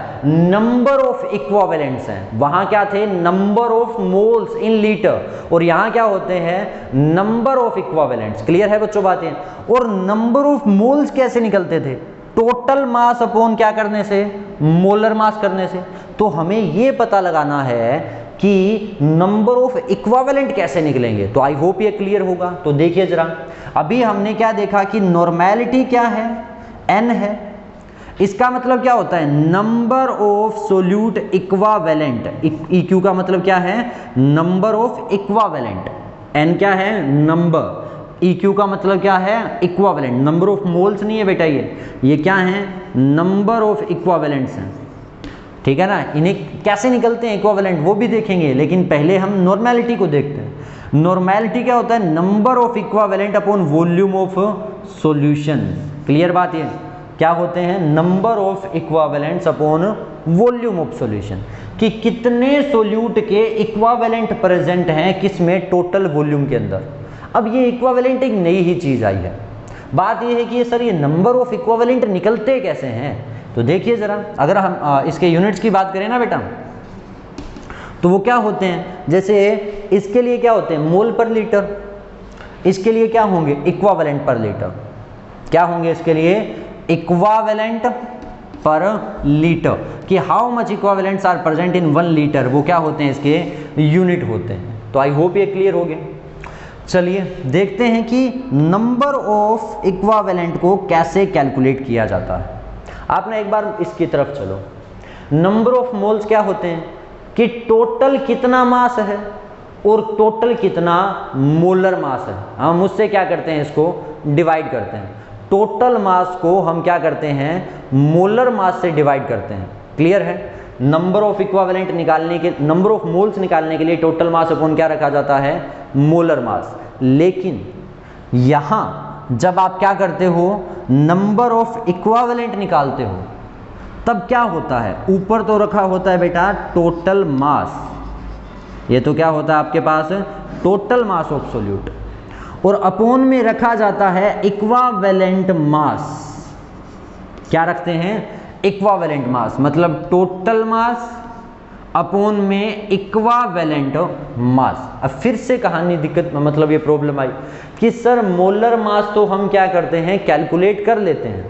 नंबर ऑफ इक्विवेलेंट्स हैं। वहां क्या थे, number of moles in litre, और यहां क्या होते हैं, नंबर ऑफ इक्विवेलेंट्स। क्लियर है बच्चों बातें। और नंबर ऑफ मोल्स कैसे निकलते थे, टोटल मास अपॉन क्या करने से, मोलर मास करने से। तो हमें यह पता लगाना है कि नंबर ऑफ इक्विवेलेंट कैसे निकलेंगे। तो आई होप ये क्लियर होगा। तो देखिए जरा, अभी हमने क्या देखा कि नॉर्मैलिटी क्या है, एन है। इसका मतलब क्या होता है, नंबर ऑफ सोल्यूट इक्वावेलेंट। इक्यू का मतलब क्या है, नंबर ऑफ इक्वावेलेंट। एन क्या है, नंबर। इक्यू का मतलब क्या है, इक्वावेलेंट। नंबर ऑफ मोल्स नहीं है बेटा, ये क्या है, नंबर ऑफ इक्वावेलेंट्स हैं, ठीक है ना। इन्हें कैसे निकलते हैं इक्वावेलेंट वो भी देखेंगे, लेकिन पहले हम नॉर्मैलिटी को देखते हैं। नॉर्मैलिटी क्या होता है, number of equivalent upon volume of solution. Clear बात ये, क्या होते हैं, number of equivalents upon volume of solution, कि कितने सोल्यूट के इक्वावेलेंट प्रेजेंट हैं किसमें, टोटल वॉल्यूम के अंदर। अब ये इक्वावेलेंट एक नई ही चीज आई है। बात ये है कि ये सर ये नंबर ऑफ इक्वावेलेंट निकलते कैसे हैं। तो देखिए जरा, अगर हम इसके यूनिट्स की बात करें ना बेटा, तो वो क्या होते हैं, जैसे इसके लिए क्या होते हैं, मोल पर लीटर, इसके लिए क्या होंगे, इक्वावेलेंट पर लीटर। क्या होंगे इसके लिए, इक्वावेलेंट पर लीटर, कि how much equivalents are present in 1 litre, वो क्या होते हैं, इसके यूनिट होते हैं। तो आई होप ये क्लियर हो गया। चलिए देखते हैं कि नंबर ऑफ इक्वावेलेंट को कैसे कैलकुलेट किया जाता है। आपने एक बार इसकी तरफ चलो, नंबर ऑफ मोल्स क्या होते हैं, कि टोटल कितना मास है और टोटल कितना मोलर मास है। हम उससे क्या करते हैं, इसको डिवाइड करते हैं। टोटल मास को हम क्या करते हैं, मोलर मास से डिवाइड करते हैं। क्लियर है। नंबर ऑफ इक्वावेलेंट निकालने के, नंबर ऑफ मोल्स निकालने के लिए टोटल मास अपॉन क्या रखा जाता है, मोलर मास। लेकिन यहां जब आप क्या करते हो, नंबर ऑफ इक्वावेलेंट निकालते हो, तब क्या होता है, ऊपर तो रखा होता है बेटा टोटल मास, ये तो क्या होता है आपके पास, टोटल मास ऑफ सोल्यूट, और अपॉन में रखा जाता है इक्वावेलेंट मास। क्या रखते हैं, इक्वावेलेंट मास, मतलब टोटल मास अपॉन में इक्वावेलेंट मास। अब फिर से कहानी दिक्कत, मतलब ये प्रॉब्लम आई कि सर मोलर मास तो हम क्या करते हैं, कैलकुलेट कर लेते हैं,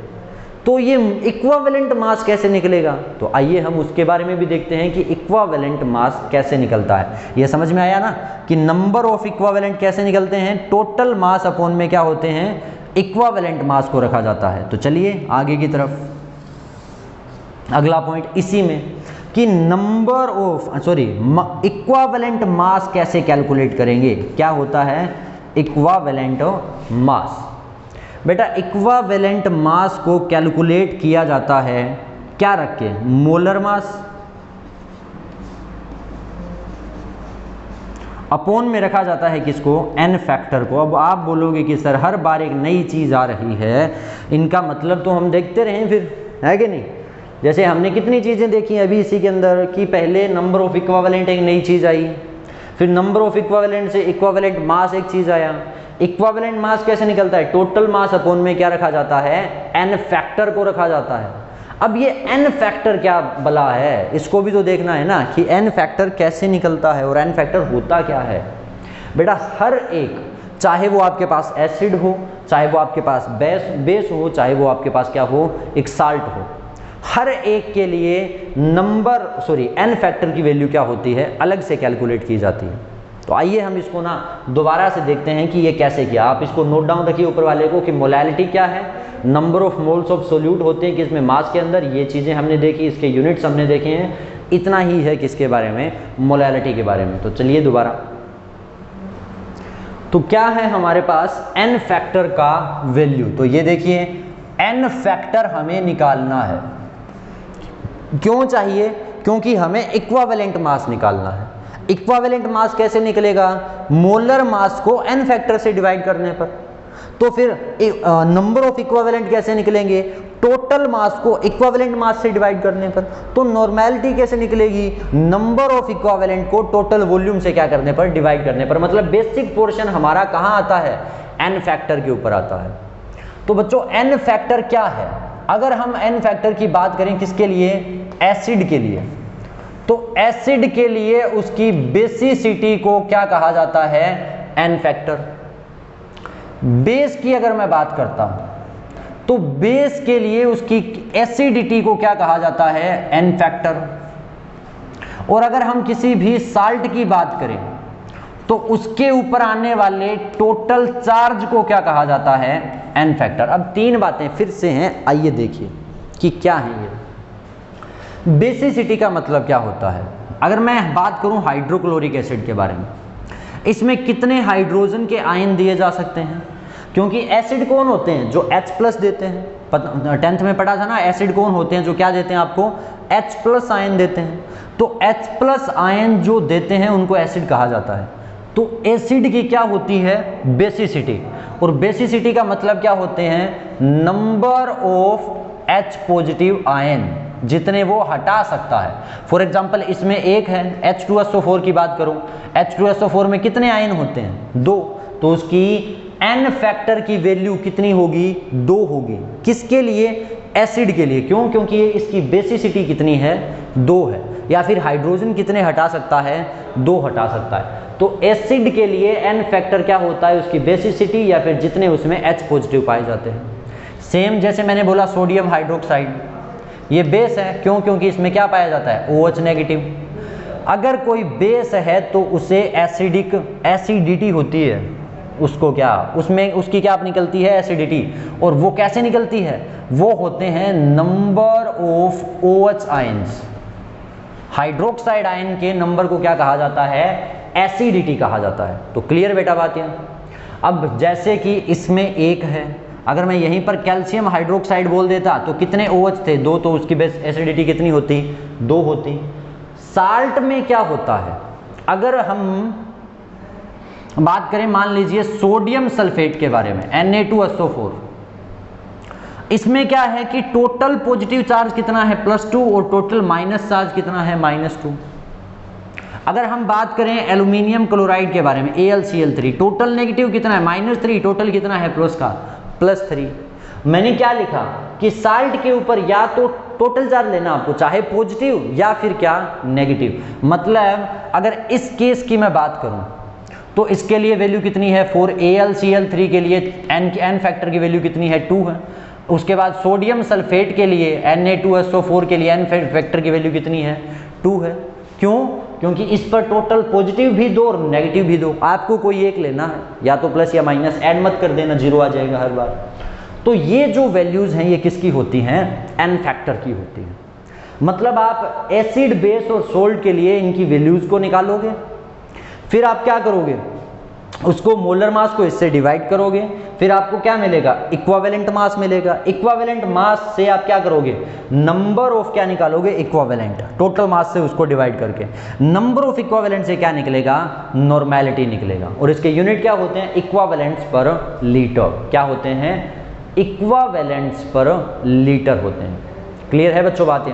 तो ये इक्वावेलेंट मास कैसे निकलेगा। तो आइए हम उसके बारे में भी देखते हैं कि इक्वावेलेंट मास कैसे निकलता है। ये समझ में आया ना, कि नंबर ऑफ इक्वावेलेंट कैसे निकलते हैं, टोटल मास अपॉन में क्या होते हैं, इक्वावेलेंट मास को रखा जाता है। तो चलिए आगे की तरफ, अगला पॉइंट इसी में, कि नंबर ऑफ इक्वावेलेंट मास कैसे कैलकुलेट करेंगे। क्या होता है इक्वावेलेंट मास? बेटा इक्वावेलेंट मास को कैलकुलेट किया जाता है क्या रख के, मोलर मास अपॉन में रखा जाता है किसको, एन फैक्टर को। अब आप बोलोगे कि सर हर बार एक नई चीज़ आ रही है, इनका मतलब तो हम देखते रहें फिर, है कि नहीं। जैसे हमने कितनी चीज़ें देखी अभी इसी के अंदर कि पहले नंबर ऑफ इक्वावेलेंट एक नई चीज़ आई, फिर नंबर ऑफ इक्वावेलेंट से इक्वावेलेंट मास एक चीज़ आया। इक्वावेलेंट मास कैसे निकलता है, टोटल मास अपॉन में क्या रखा जाता है, एन फैक्टर को रखा जाता है। अब ये एन फैक्टर क्या भला है, इसको भी तो देखना है ना कि एन फैक्टर कैसे निकलता है और एन फैक्टर होता क्या है। बेटा हर एक, चाहे वो आपके पास एसिड हो, चाहे वो आपके पास बेस हो, चाहे वो आपके पास क्या हो, एक साल्ट हो, हर एक के लिए एन फैक्टर की वैल्यू क्या होती है, अलग से कैलकुलेट की जाती है। तो आइए हम इसको ना दोबारा से देखते हैं कि ये कैसे किया। आप इसको नोट डाउन रखिए ऊपर वाले को कि मोलैलिटी क्या है, number of moles of solute होते हैं किसमें, मास के अंदर, ये चीज़ें हमने देखी, इसके यूनिट्स हमने देखे हैं। इतना ही है किसके बारे में, मोलैलिटी के बारे में। तो चलिए दोबारा, तो क्या है हमारे पास एन फैक्टर का वैल्यू। तो ये देखिए एन फैक्टर हमें निकालना है, क्यों चाहिए, क्योंकि हमें इक्वावेलेंट मास निकालना है। इक्वावेलेंट मास कैसे निकलेगा, मोलर मास को एन फैक्टर से डिवाइड करने पर। तो फिर नंबर ऑफ इक्वावेलेंट कैसे निकलेंगे, टोटल मास को इक्वावेलेंट मास से डिवाइड करने पर। तो नॉर्मेलिटी कैसे निकलेगी, नंबर ऑफ इक्वावेलेंट को टोटल वॉल्यूम से क्या करने पर, डिवाइड करने पर। मतलब बेसिक पोर्शन हमारा कहाँ आता है, एन फैक्टर के ऊपर आता है। तो बच्चों एन फैक्टर क्या है, अगर हम एन फैक्टर की बात करें किसके लिए, एसिड के लिए, तो एसिड के लिए उसकी बेसिसिटी को क्या कहा जाता है, एन फैक्टर। बेस की अगर मैं बात करता हूं तो बेस के लिए उसकी एसिडिटी को क्या कहा जाता है, एन फैक्टर। और अगर हम किसी भी साल्ट की बात करें तो उसके ऊपर आने वाले टोटल चार्ज को क्या कहा जाता है, एन फैक्टर। अब तीन बातें फिर से हैं, आइए देखिए कि क्या है ये। बेसिसिटी का मतलब क्या होता है, अगर मैं बात करूं हाइड्रोक्लोरिक एसिड के बारे में, इसमें कितने हाइड्रोजन के आयन दिए जा सकते हैं, क्योंकि एसिड कौन होते हैं, जो H+ देते हैं। 10th में पढ़ा था ना, एसिड कौन होते हैं, जो क्या देते हैं आपको, H+ आयन देते हैं। तो H+ आयन जो देते हैं उनको एसिड कहा जाता है। तो एसिड की क्या होती है, बेसिसिटी। और बेसिसिटी का मतलब क्या होते हैं, नंबर ऑफ H+ आयन, जितने वो हटा सकता है। फॉर एग्जाम्पल इसमें एक है H2SO4 की बात करूं, H2SO4 में कितने आयन होते हैं, 2। तो उसकी एन फैक्टर की वैल्यू कितनी होगी, 2 होगी। किसके लिए, एसिड के लिए। क्यों, क्योंकि ये इसकी बेसिसिटी कितनी है, 2 है। या फिर हाइड्रोजन कितने हटा सकता है, 2 हटा सकता है। तो एसिड के लिए एन फैक्टर क्या होता है, उसकी बेसिसिटी या फिर जितने उसमें H+ पाए जाते हैं। सेम जैसे मैंने बोला सोडियम हाइड्रोक्साइड, ये बेस है, क्यों, क्योंकि इसमें क्या पाया जाता है, OH-। अगर कोई बेस है तो उसे एसिडिटी होती है, उसको क्या, उसमें उसकी क्या निकलती है, एसिडिटी। और वो कैसे निकलती है, वो होते हैं number of OH ions. Hydroxide ion के नंबर को क्या कहा जाता है, एसिडिटी कहा जाता है। तो क्लियर बेटा बात है। अब जैसे कि इसमें एक है, अगर मैं यहीं पर कैल्शियम हाइड्रोक्साइड बोल देता तो कितने OH थे, 2, तो उसकी बेस एसिडिटी कितनी होती, 2 होती। साल्ट में क्या होता है, अगर हम बात करें मान लीजिए सोडियम सल्फेट के बारे में, Na2SO4, इसमें क्या है कि टोटल पॉजिटिव चार्ज कितना है, +2, और टोटल माइनस चार्ज कितना है, -2। अगर हम बात करें एल्यूमिनियम क्लोराइड के बारे में, AlCl3, टोटल नेगेटिव कितना है, -3, टोटल कितना है प्लस का, +3। मैंने क्या लिखा कि साल्ट के ऊपर या तो टोटल चार्ज लेना आपको, चाहे पॉजिटिव या फिर क्या, नेगेटिव। मतलब अगर इस केस की मैं बात करूं तो इसके लिए वैल्यू कितनी है, 4। AlCl3 के लिए एन फैक्टर की वैल्यू कितनी है, 2 है। उसके बाद सोडियम सल्फेट के लिए Na2SO4 के लिए एन फैक्टर की वैल्यू कितनी है, 2 है। क्यों, क्योंकि इस पर टोटल पॉजिटिव भी 2 और नेगेटिव भी 2। आपको कोई एक लेना है, या तो प्लस या माइनस, ऐड मत कर देना, 0 आ जाएगा हर बार। तो ये जो वैल्यूज हैं ये किसकी होती हैं, एन फैक्टर की होती हैं। मतलब आप एसिड, बेस और सोल्ट के लिए इनकी वैल्यूज को निकालोगे, फिर आप क्या करोगे, उसको मोलर मास को इससे डिवाइड करोगे, फिर आपको क्या मिलेगा, इक्विवेलेंट मास मिलेगा। इक्विवेलेंट मास से आप क्या करोगे, नंबर ऑफ क्या निकालोगे, इक्विवेलेंट, टोटल मास से उसको डिवाइड करके नंबर ऑफ इक्विवेलेंट से क्या निकलेगा, नॉर्मेलिटी निकलेगा। और इसके यूनिट क्या होते हैं, इक्विवेलेंट्स पर लीटर। क्या होते हैं, इक्विवेलेंट्स पर लीटर होते हैं। क्लियर है बच्चों बातें?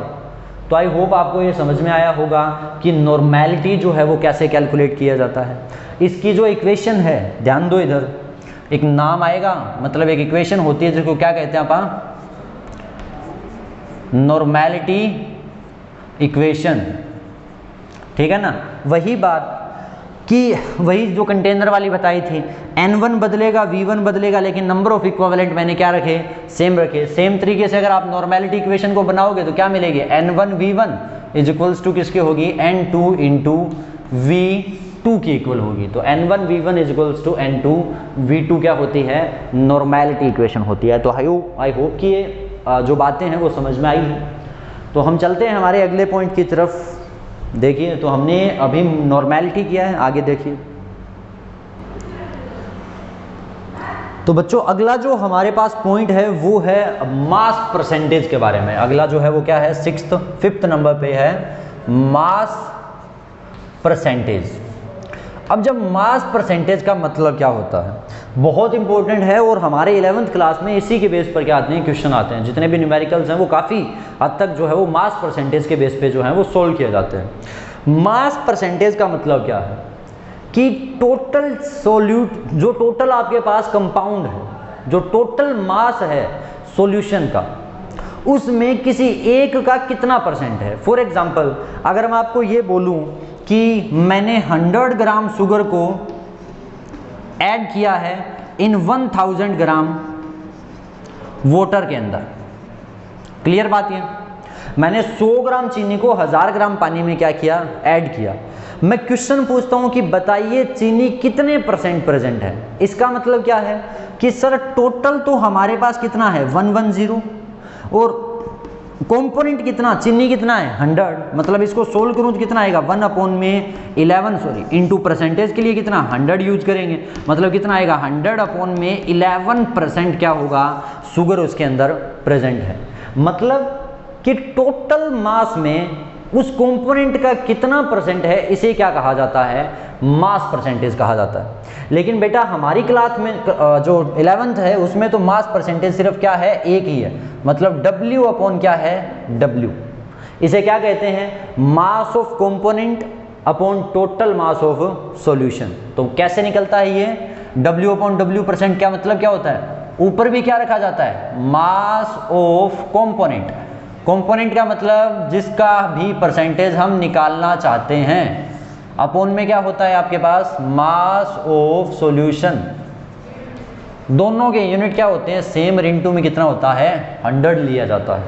तो आई होप आपको ये समझ में आया होगा कि नॉर्मेलिटी जो है वो कैसे कैलकुलेट किया जाता है। इसकी जो इक्वेशन है, ध्यान दो, इधर एक नाम आएगा, मतलब एक इक्वेशन होती है जिसको क्या कहते हैं आप, नॉर्मेलिटी इक्वेशन। ठीक है ना, वही बात कि वही जो कंटेनर वाली बताई थी, N1 बदलेगा, V1 बदलेगा, लेकिन नंबर ऑफ इक्विवेलेंट मैंने क्या रखे, सेम रखे। सेम तरीके से अगर आप नॉर्मेलिटी इक्वेशन को बनाओगे तो क्या मिलेगी, N1 V1 is equals to किसके होगी, N2 इंटू V2 की इक्वल होगी। तो N1 V1 is equals to N2 V2 क्या होती है, नॉर्मेलिटी इक्वेशन होती है। तो आई होप कि ये जो बातें हैं वो समझ में आई हैं। तो हम चलते हैं हमारे अगले पॉइंट की तरफ। देखिए, तो हमने अभी नॉर्मेलिटी किया है, आगे देखिए। तो बच्चों अगला जो हमारे पास पॉइंट है वो है मास परसेंटेज के बारे में। अगला जो है वो क्या है, फिफ्थ नंबर पे है मास परसेंटेज। अब जब मास परसेंटेज का मतलब क्या होता है, बहुत इंपॉर्टेंट है, और हमारे 11th क्लास में इसी के बेस पर क्या आते हैं, क्वेश्चन आते हैं। जितने भी न्यूमेरिकल्स हैं वो काफ़ी हद तक जो है वो मास परसेंटेज के बेस पे जो है वो सोल्व किए जाते हैं। मास परसेंटेज का मतलब क्या है कि टोटल सोल्यूट, जो टोटल आपके पास कंपाउंड है, जो टोटल मास है सॉल्यूशन का, उसमें किसी एक का कितना परसेंट है। फॉर एग्जांपल, अगर मैं आपको ये बोलूं कि मैंने 100 ग्राम शुगर को ऐड किया है इन 1000 ग्राम वाटर के अंदर, क्लियर बात ये, मैंने 100 ग्राम चीनी को 1000 ग्राम पानी में क्या किया, ऐड किया। मैं क्वेश्चन पूछता हूं कि बताइए चीनी कितने परसेंट प्रेजेंट है। इसका मतलब क्या है कि सर टोटल तो हमारे पास कितना है 110, और कंपोनेंट कितना, चीनी कितना है 100, मतलब इसको सोल्व करूं तो कितना आएगा 1/11 इनटू परसेंटेज के लिए कितना 100 यूज करेंगे, मतलब कितना आएगा 100/11% क्या होगा, शुगर उसके अंदर प्रेजेंट है। मतलब कि टोटल मास में उस कंपोनेंट का कितना परसेंट है, इसे क्या कहा जाता है, मास परसेंटेज कहा जाता है। लेकिन बेटा हमारी क्लास में जो 11th है उसमें तो मास परसेंटेज सिर्फ क्या है, एक ही है, मतलब W अपॉन क्या है, W। इसे क्या कहते हैं, mass of component upon total mass of solution. तो कैसे निकलता है ये W अपॉन W परसेंट, क्या मतलब क्या होता है, ऊपर भी क्या रखा जाता है, मास ऑफ कंपोनेंट। कंपोनेंट का मतलब जिसका भी परसेंटेज हम निकालना चाहते हैं, अपॉन में क्या होता है आपके पास, मास ऑफ सॉल्यूशन। दोनों के यूनिट क्या होते हैं, सेम, इनटू में कितना होता है 100 लिया जाता है।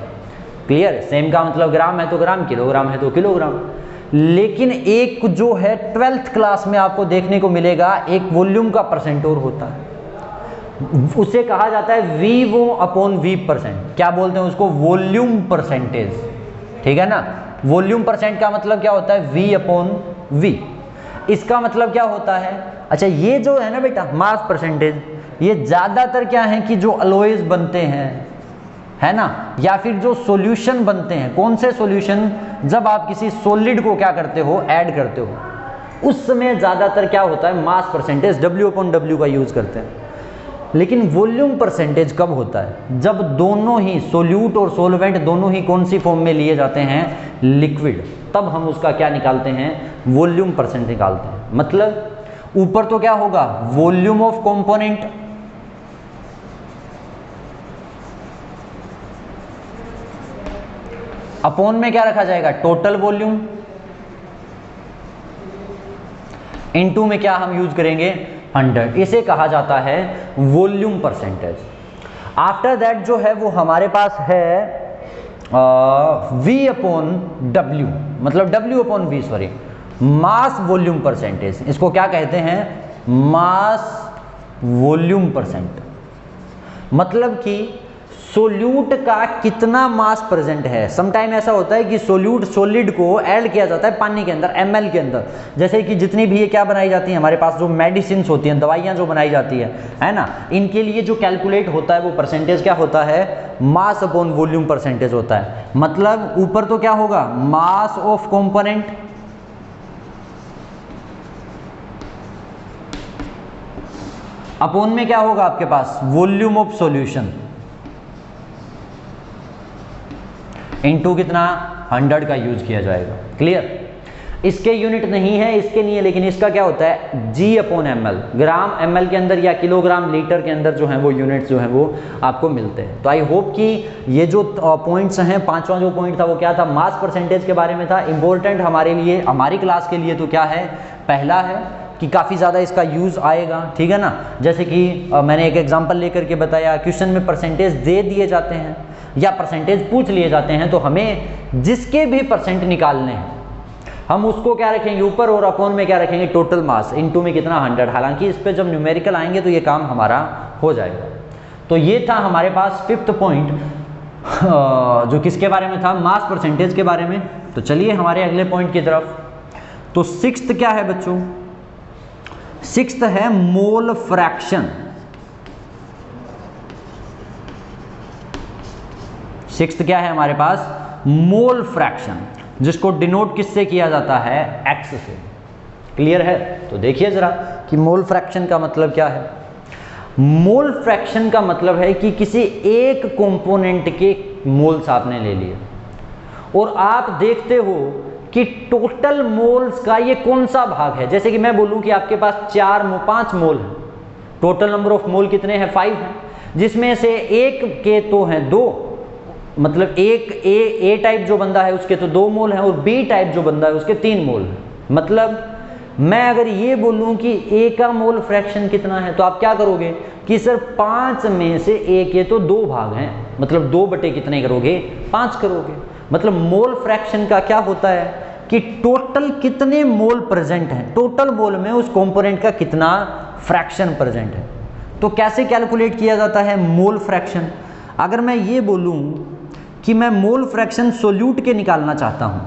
क्लियर, सेम का मतलब ग्राम है तो ग्राम, किलोग्राम है तो किलोग्राम। लेकिन एक जो है 12th क्लास में आपको देखने को मिलेगा, एक वॉल्यूम का परसेंट और होता है, उसे कहा जाता है V अपॉन V परसेंट। क्या बोलते हैं उसको, वॉल्यूम परसेंटेज। ठीक है ना, वॉल्यूम परसेंट का मतलब क्या होता है, V अपॉन V। इसका मतलब क्या होता है, अच्छा ये जो है ना बेटा मास परसेंटेज, ये ज्यादातर क्या है कि जो अलॉयज बनते हैं, है ना, या फिर जो सॉल्यूशन बनते हैं, कौन से सॉल्यूशन, जब आप किसी सॉलिड को क्या करते हो, ऐड करते हो, उस समय ज्यादातर क्या होता है, mass percentage W upon W का यूज करते हैं। लेकिन वॉल्यूम परसेंटेज कब होता है, जब दोनों ही सोल्यूट और सोलवेंट दोनों ही कौन सी फॉर्म में लिए जाते हैं, लिक्विड, तब हम उसका क्या निकालते हैं, वॉल्यूम परसेंट निकालते हैं। मतलब ऊपर तो क्या होगा, वॉल्यूम ऑफ कंपोनेंट, अपॉन में क्या रखा जाएगा, टोटल वॉल्यूम, इनटू में क्या हम यूज करेंगे 100। इसे कहा जाता है वॉल्यूम परसेंटेज। आफ्टर दैट जो है वो हमारे पास है V अपॉन W, मतलब W upon V, sorry, mass volume percentage. इसको क्या कहते हैं, मास वॉल्यूम परसेंट। मतलब कि सोल्यूट का कितना मास प्रेजेंट है। समटाइम ऐसा होता है कि सोल्यूट सॉलिड को ऐड किया जाता है पानी के अंदर, ml के अंदर। जैसे कि जितनी भी ये क्या बनाई जाती है हमारे पास, जो मेडिसिन होती हैं, दवाइयाँ जो बनाई जाती है ना, इनके लिए जो कैलकुलेट होता है वो परसेंटेज क्या होता है, मास अपॉन वॉल्यूम परसेंटेज होता है। मतलब ऊपर तो क्या होगा, मास ऑफ कंपोनेंट, अपॉन में क्या होगा आपके पास, वॉल्यूम ऑफ सॉल्यूशन, इनटू कितना, 100 का यूज किया जाएगा। क्लियर। इसके यूनिट नहीं है, इसके नहीं है, लेकिन इसका क्या होता है, G अपॉन ml, ग्राम ml के अंदर या किलोग्राम लीटर के अंदर जो है वो यूनिट्स जो है वो आपको मिलते हैं। तो आई होप कि ये जो पॉइंट्स हैं, पांचवा जो पॉइंट था वो क्या था, मास परसेंटेज के बारे में था। इंपॉर्टेंट हमारे लिए, हमारी क्लास के लिए तो क्या है, पहला है कि काफ़ी ज़्यादा इसका यूज़ आएगा, ठीक है ना। जैसे कि मैंने एक एग्जांपल लेकर के बताया, क्वेश्चन में परसेंटेज दे दिए जाते हैं या परसेंटेज पूछ लिए जाते हैं, तो हमें जिसके भी परसेंट निकालने हैं हम उसको क्या रखेंगे ऊपर, और अपॉन में क्या रखेंगे, टोटल मास, इनटू में कितना, 100। हालांकि इस पे जब न्यूमेरिकल आएंगे तो ये काम हमारा हो जाएगा। तो ये था हमारे पास 5th पॉइंट, जो किसके बारे में था, मास परसेंटेज के बारे में। तो चलिए हमारे अगले पॉइंट की तरफ। तो 6th क्या है बच्चों, 6th है मोल फ्रैक्शन। 6th क्या है हमारे पास, मोल फ्रैक्शन, जिसको डिनोट किससे किया जाता है, x से। क्लियर है। तो देखिए जरा कि मोल फ्रैक्शन का मतलब क्या है। मोल फ्रैक्शन का मतलब है कि किसी एक कंपोनेंट के मोल्स आपने ले लिए और आप देखते हो कि टोटल मोल्स का ये कौन सा भाग है। जैसे कि मैं बोलूं कि आपके पास 5 मोल है, टोटल नंबर ऑफ मोल कितने हैं, 5 हैं, जिसमें से एक के तो हैं 2, मतलब एक ए टाइप जो बंदा है उसके तो 2 मोल हैं, और बी टाइप जो बंदा है उसके 3 मोल हैं। मतलब मैं अगर ये बोलूं कि ए का मोल फ्रैक्शन कितना है, तो आप क्या करोगे कि सर 5 में से ए के तो 2 भाग हैं, मतलब 2 बटे कितने करोगे, 5 करोगे। मतलब मोल फ्रैक्शन का क्या होता है कि टोटल कितने मोल प्रेजेंट हैं, टोटल मोल में उस कंपोनेंट का कितना फ्रैक्शन प्रेजेंट है। तो कैसे कैलकुलेट किया जाता है मोल फ्रैक्शन। अगर मैं ये बोलूं कि मैं मोल फ्रैक्शन सोल्यूट के निकालना चाहता हूं,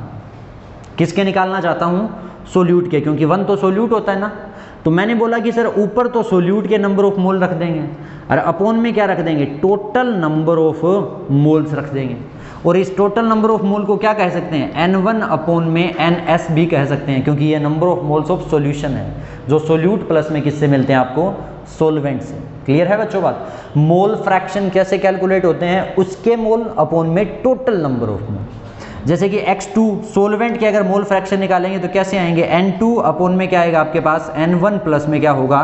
किसके निकालना चाहता हूं, सोल्यूट के, क्योंकि 1 तो सोल्यूट होता है ना। तो मैंने बोला कि सर ऊपर तो सोल्यूट के नंबर ऑफ मोल रख देंगे और अपॉन में क्या रख देंगे, टोटल नंबर ऑफ मोल्स रख देंगे। और इस टोटल नंबर ऑफ मोल को क्या कह सकते हैं, N1 अपॉन में NS भी कह सकते हैं, क्योंकि ये number of moles of solution है, जो सोल्यूट प्लस में किससे मिलते हैं आपको, सोलवेंट से। क्लियर है बच्चों बात। मोल फ्रैक्शन कैसे कैलकुलेट होते हैं, उसके मोल अपॉन में टोटल नंबर ऑफ मोल। जैसे कि X2 सोलवेंट के अगर मोल फ्रैक्शन निकालेंगे तो कैसे आएंगे, N2 अपॉन में क्या आएगा आपके पास, N1 प्लस में क्या होगा,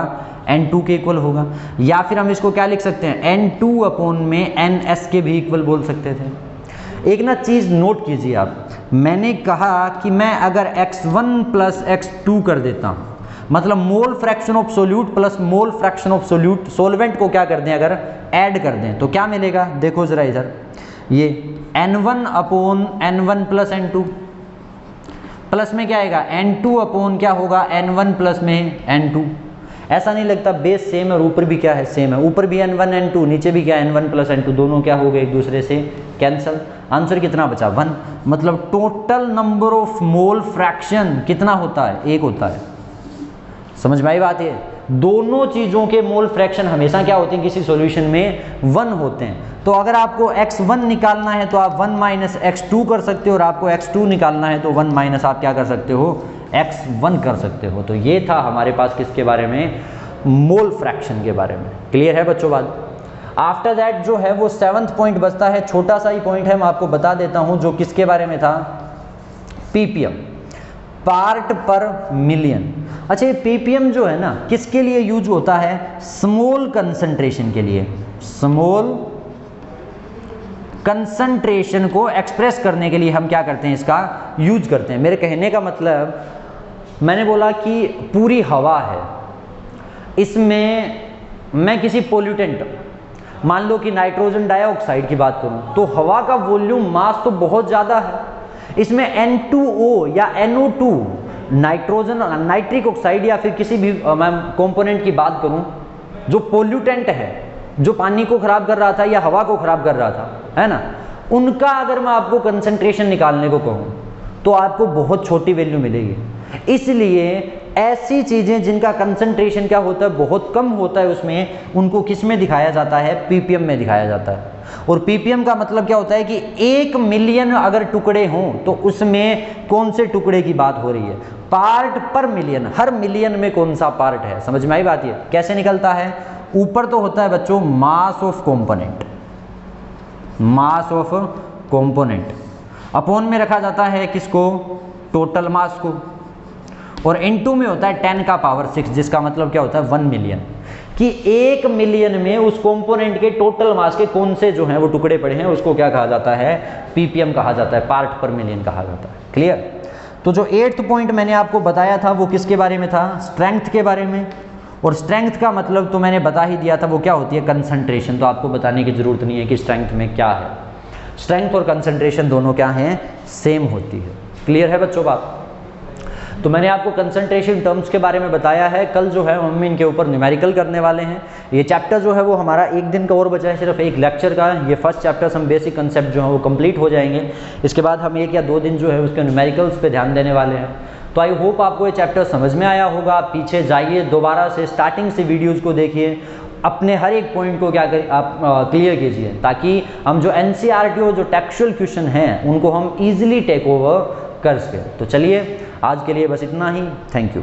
N2 के इक्वल होगा। या फिर हम इसको क्या लिख सकते हैं, N2 अपॉन में NS के भी इक्वल बोल सकते थे। एक ना चीज़ नोट कीजिए आप, मैंने कहा कि मैं अगर X1 प्लस X2 कर देता हूँ, मतलब mole fraction of solute plus mole fraction of solute solvent को क्या कर दें, अगर ऐड कर दें तो क्या मिलेगा, देखो जरा इधर, ये N1 upon N1 plus N2 plus में क्या आएगा, N2 अपॉन क्या होगा, N1 प्लस में N2। ऐसा नहीं लगता बेस सेम है और ऊपर भी क्या है, सेम है, ऊपर भी N1 N2, नीचे भी क्या N1 प्लस N2, दोनों क्या हो गए एक दूसरे से कैंसिल। आंसर कितना बचा, 1। मतलब total number of mole fraction कितना होता है, 1 होता है। समझ में आई बात। ये दोनों चीज़ों के मोल फ्रैक्शन हमेशा क्या होते हैं, किसी सॉल्यूशन में 1 होते हैं। तो अगर आपको x1 निकालना है तो आप 1 माइनस x2 कर सकते हो, और आपको x2 निकालना है तो 1 माइनस आप क्या कर सकते हो, x1 कर सकते हो। तो ये था हमारे पास किसके बारे में, मोल फ्रैक्शन के बारे में। क्लियर है बच्चों बात। आफ्टर दैट जो है वो 7th पॉइंट बचता है, छोटा सा ही पॉइंट है, मैं आपको बता देता हूँ, जो किसके बारे में था, ppm, पार्ट पर मिलियन। अच्छा ये ppm जो है ना किसके लिए यूज होता है, स्मॉल कंसंट्रेशन के लिए, स्मॉल कंसंट्रेशन को एक्सप्रेस करने के लिए हम क्या करते हैं, इसका यूज करते हैं। मेरे कहने का मतलब, मैंने बोला कि पूरी हवा है, इसमें मैं किसी पोल्यूटेंट, मान लो कि नाइट्रोजन डाइऑक्साइड की बात करूं, तो हवा का वॉल्यूम मास तो बहुत ज़्यादा है, इसमें N2O या NO2 नाइट्रोजन नाइट्रिक ऑक्साइड या फिर किसी भी मैं कंपोनेंट की बात करूं जो पोल्यूटेंट है, जो पानी को खराब कर रहा था या हवा को खराब कर रहा था, है ना, उनका अगर मैं आपको कंसंट्रेशन निकालने को कहूँ तो आपको बहुत छोटी वैल्यू मिलेगी। इसलिए ऐसी चीजें जिनका कंसंट्रेशन क्या होता है, बहुत कम होता है, उसमें उनको किस में दिखाया जाता है, पीपीएम में दिखाया जाता है। और पीपीएम का मतलब क्या होता है कि 1 मिलियन अगर टुकड़े हों तो उसमें कौन से टुकड़े की बात हो रही है, पार्ट पर मिलियन, हर मिलियन में कौन सा पार्ट है। समझ में आई बात? ये कैसे निकलता है? ऊपर तो होता है बच्चों mass of component, mass of component, upon में रखा जाता है किसको, टोटल मास को, और इनटू में होता है 10 का पावर 6, जिसका मतलब क्या होता है 1 मिलियन, कि 1 मिलियन में उस कंपोनेंट के टोटल मास के कौन से जो हैं वो टुकड़े पड़े हैं, उसको क्या कहा जाता है, पीपीएम कहा जाता है, पार्ट पर मिलियन कहा जाता है। क्लियर? तो जो 8th पॉइंट मैंने आपको बताया था वो किसके बारे में था, स्ट्रेंथ के बारे में। और स्ट्रेंथ का मतलब तो मैंने बता ही दिया था, वो क्या होती है, कंसंट्रेशन। तो आपको बताने की जरूरत नहीं है कि स्ट्रेंथ में क्या है, स्ट्रेंथ और कंसंट्रेशन दोनों क्या हैं, सेम होती है। क्लियर है बच्चों बात? तो मैंने आपको कंसंट्रेशन टर्म्स के बारे में बताया है। कल जो है हम इनके ऊपर न्यूमेरिकल करने वाले हैं। ये चैप्टर जो है वो हमारा 1 दिन का और बचा है, सिर्फ एक लेक्चर का। ये फर्स्ट चैप्टर हम बेसिक कंसेप्ट जो है वो कंप्लीट हो जाएंगे। इसके बाद हम 1 या 2 दिन जो है उसके न्यूमेरिकल्स पे ध्यान देने वाले हैं। तो आई होप आपको ये चैप्टर समझ में आया होगा। आप पीछे जाइए, दोबारा से स्टार्टिंग से वीडियोज़ को देखिए, अपने हर एक पॉइंट को क्या करें आप क्लियर कीजिए, ताकि हम जो एनसीईआरटी और जो टेक्सचुअल क्वेश्चन हैं उनको हम इजीली टेक ओवर कर सकें। तो चलिए आज के लिए बस इतना ही। Thank you.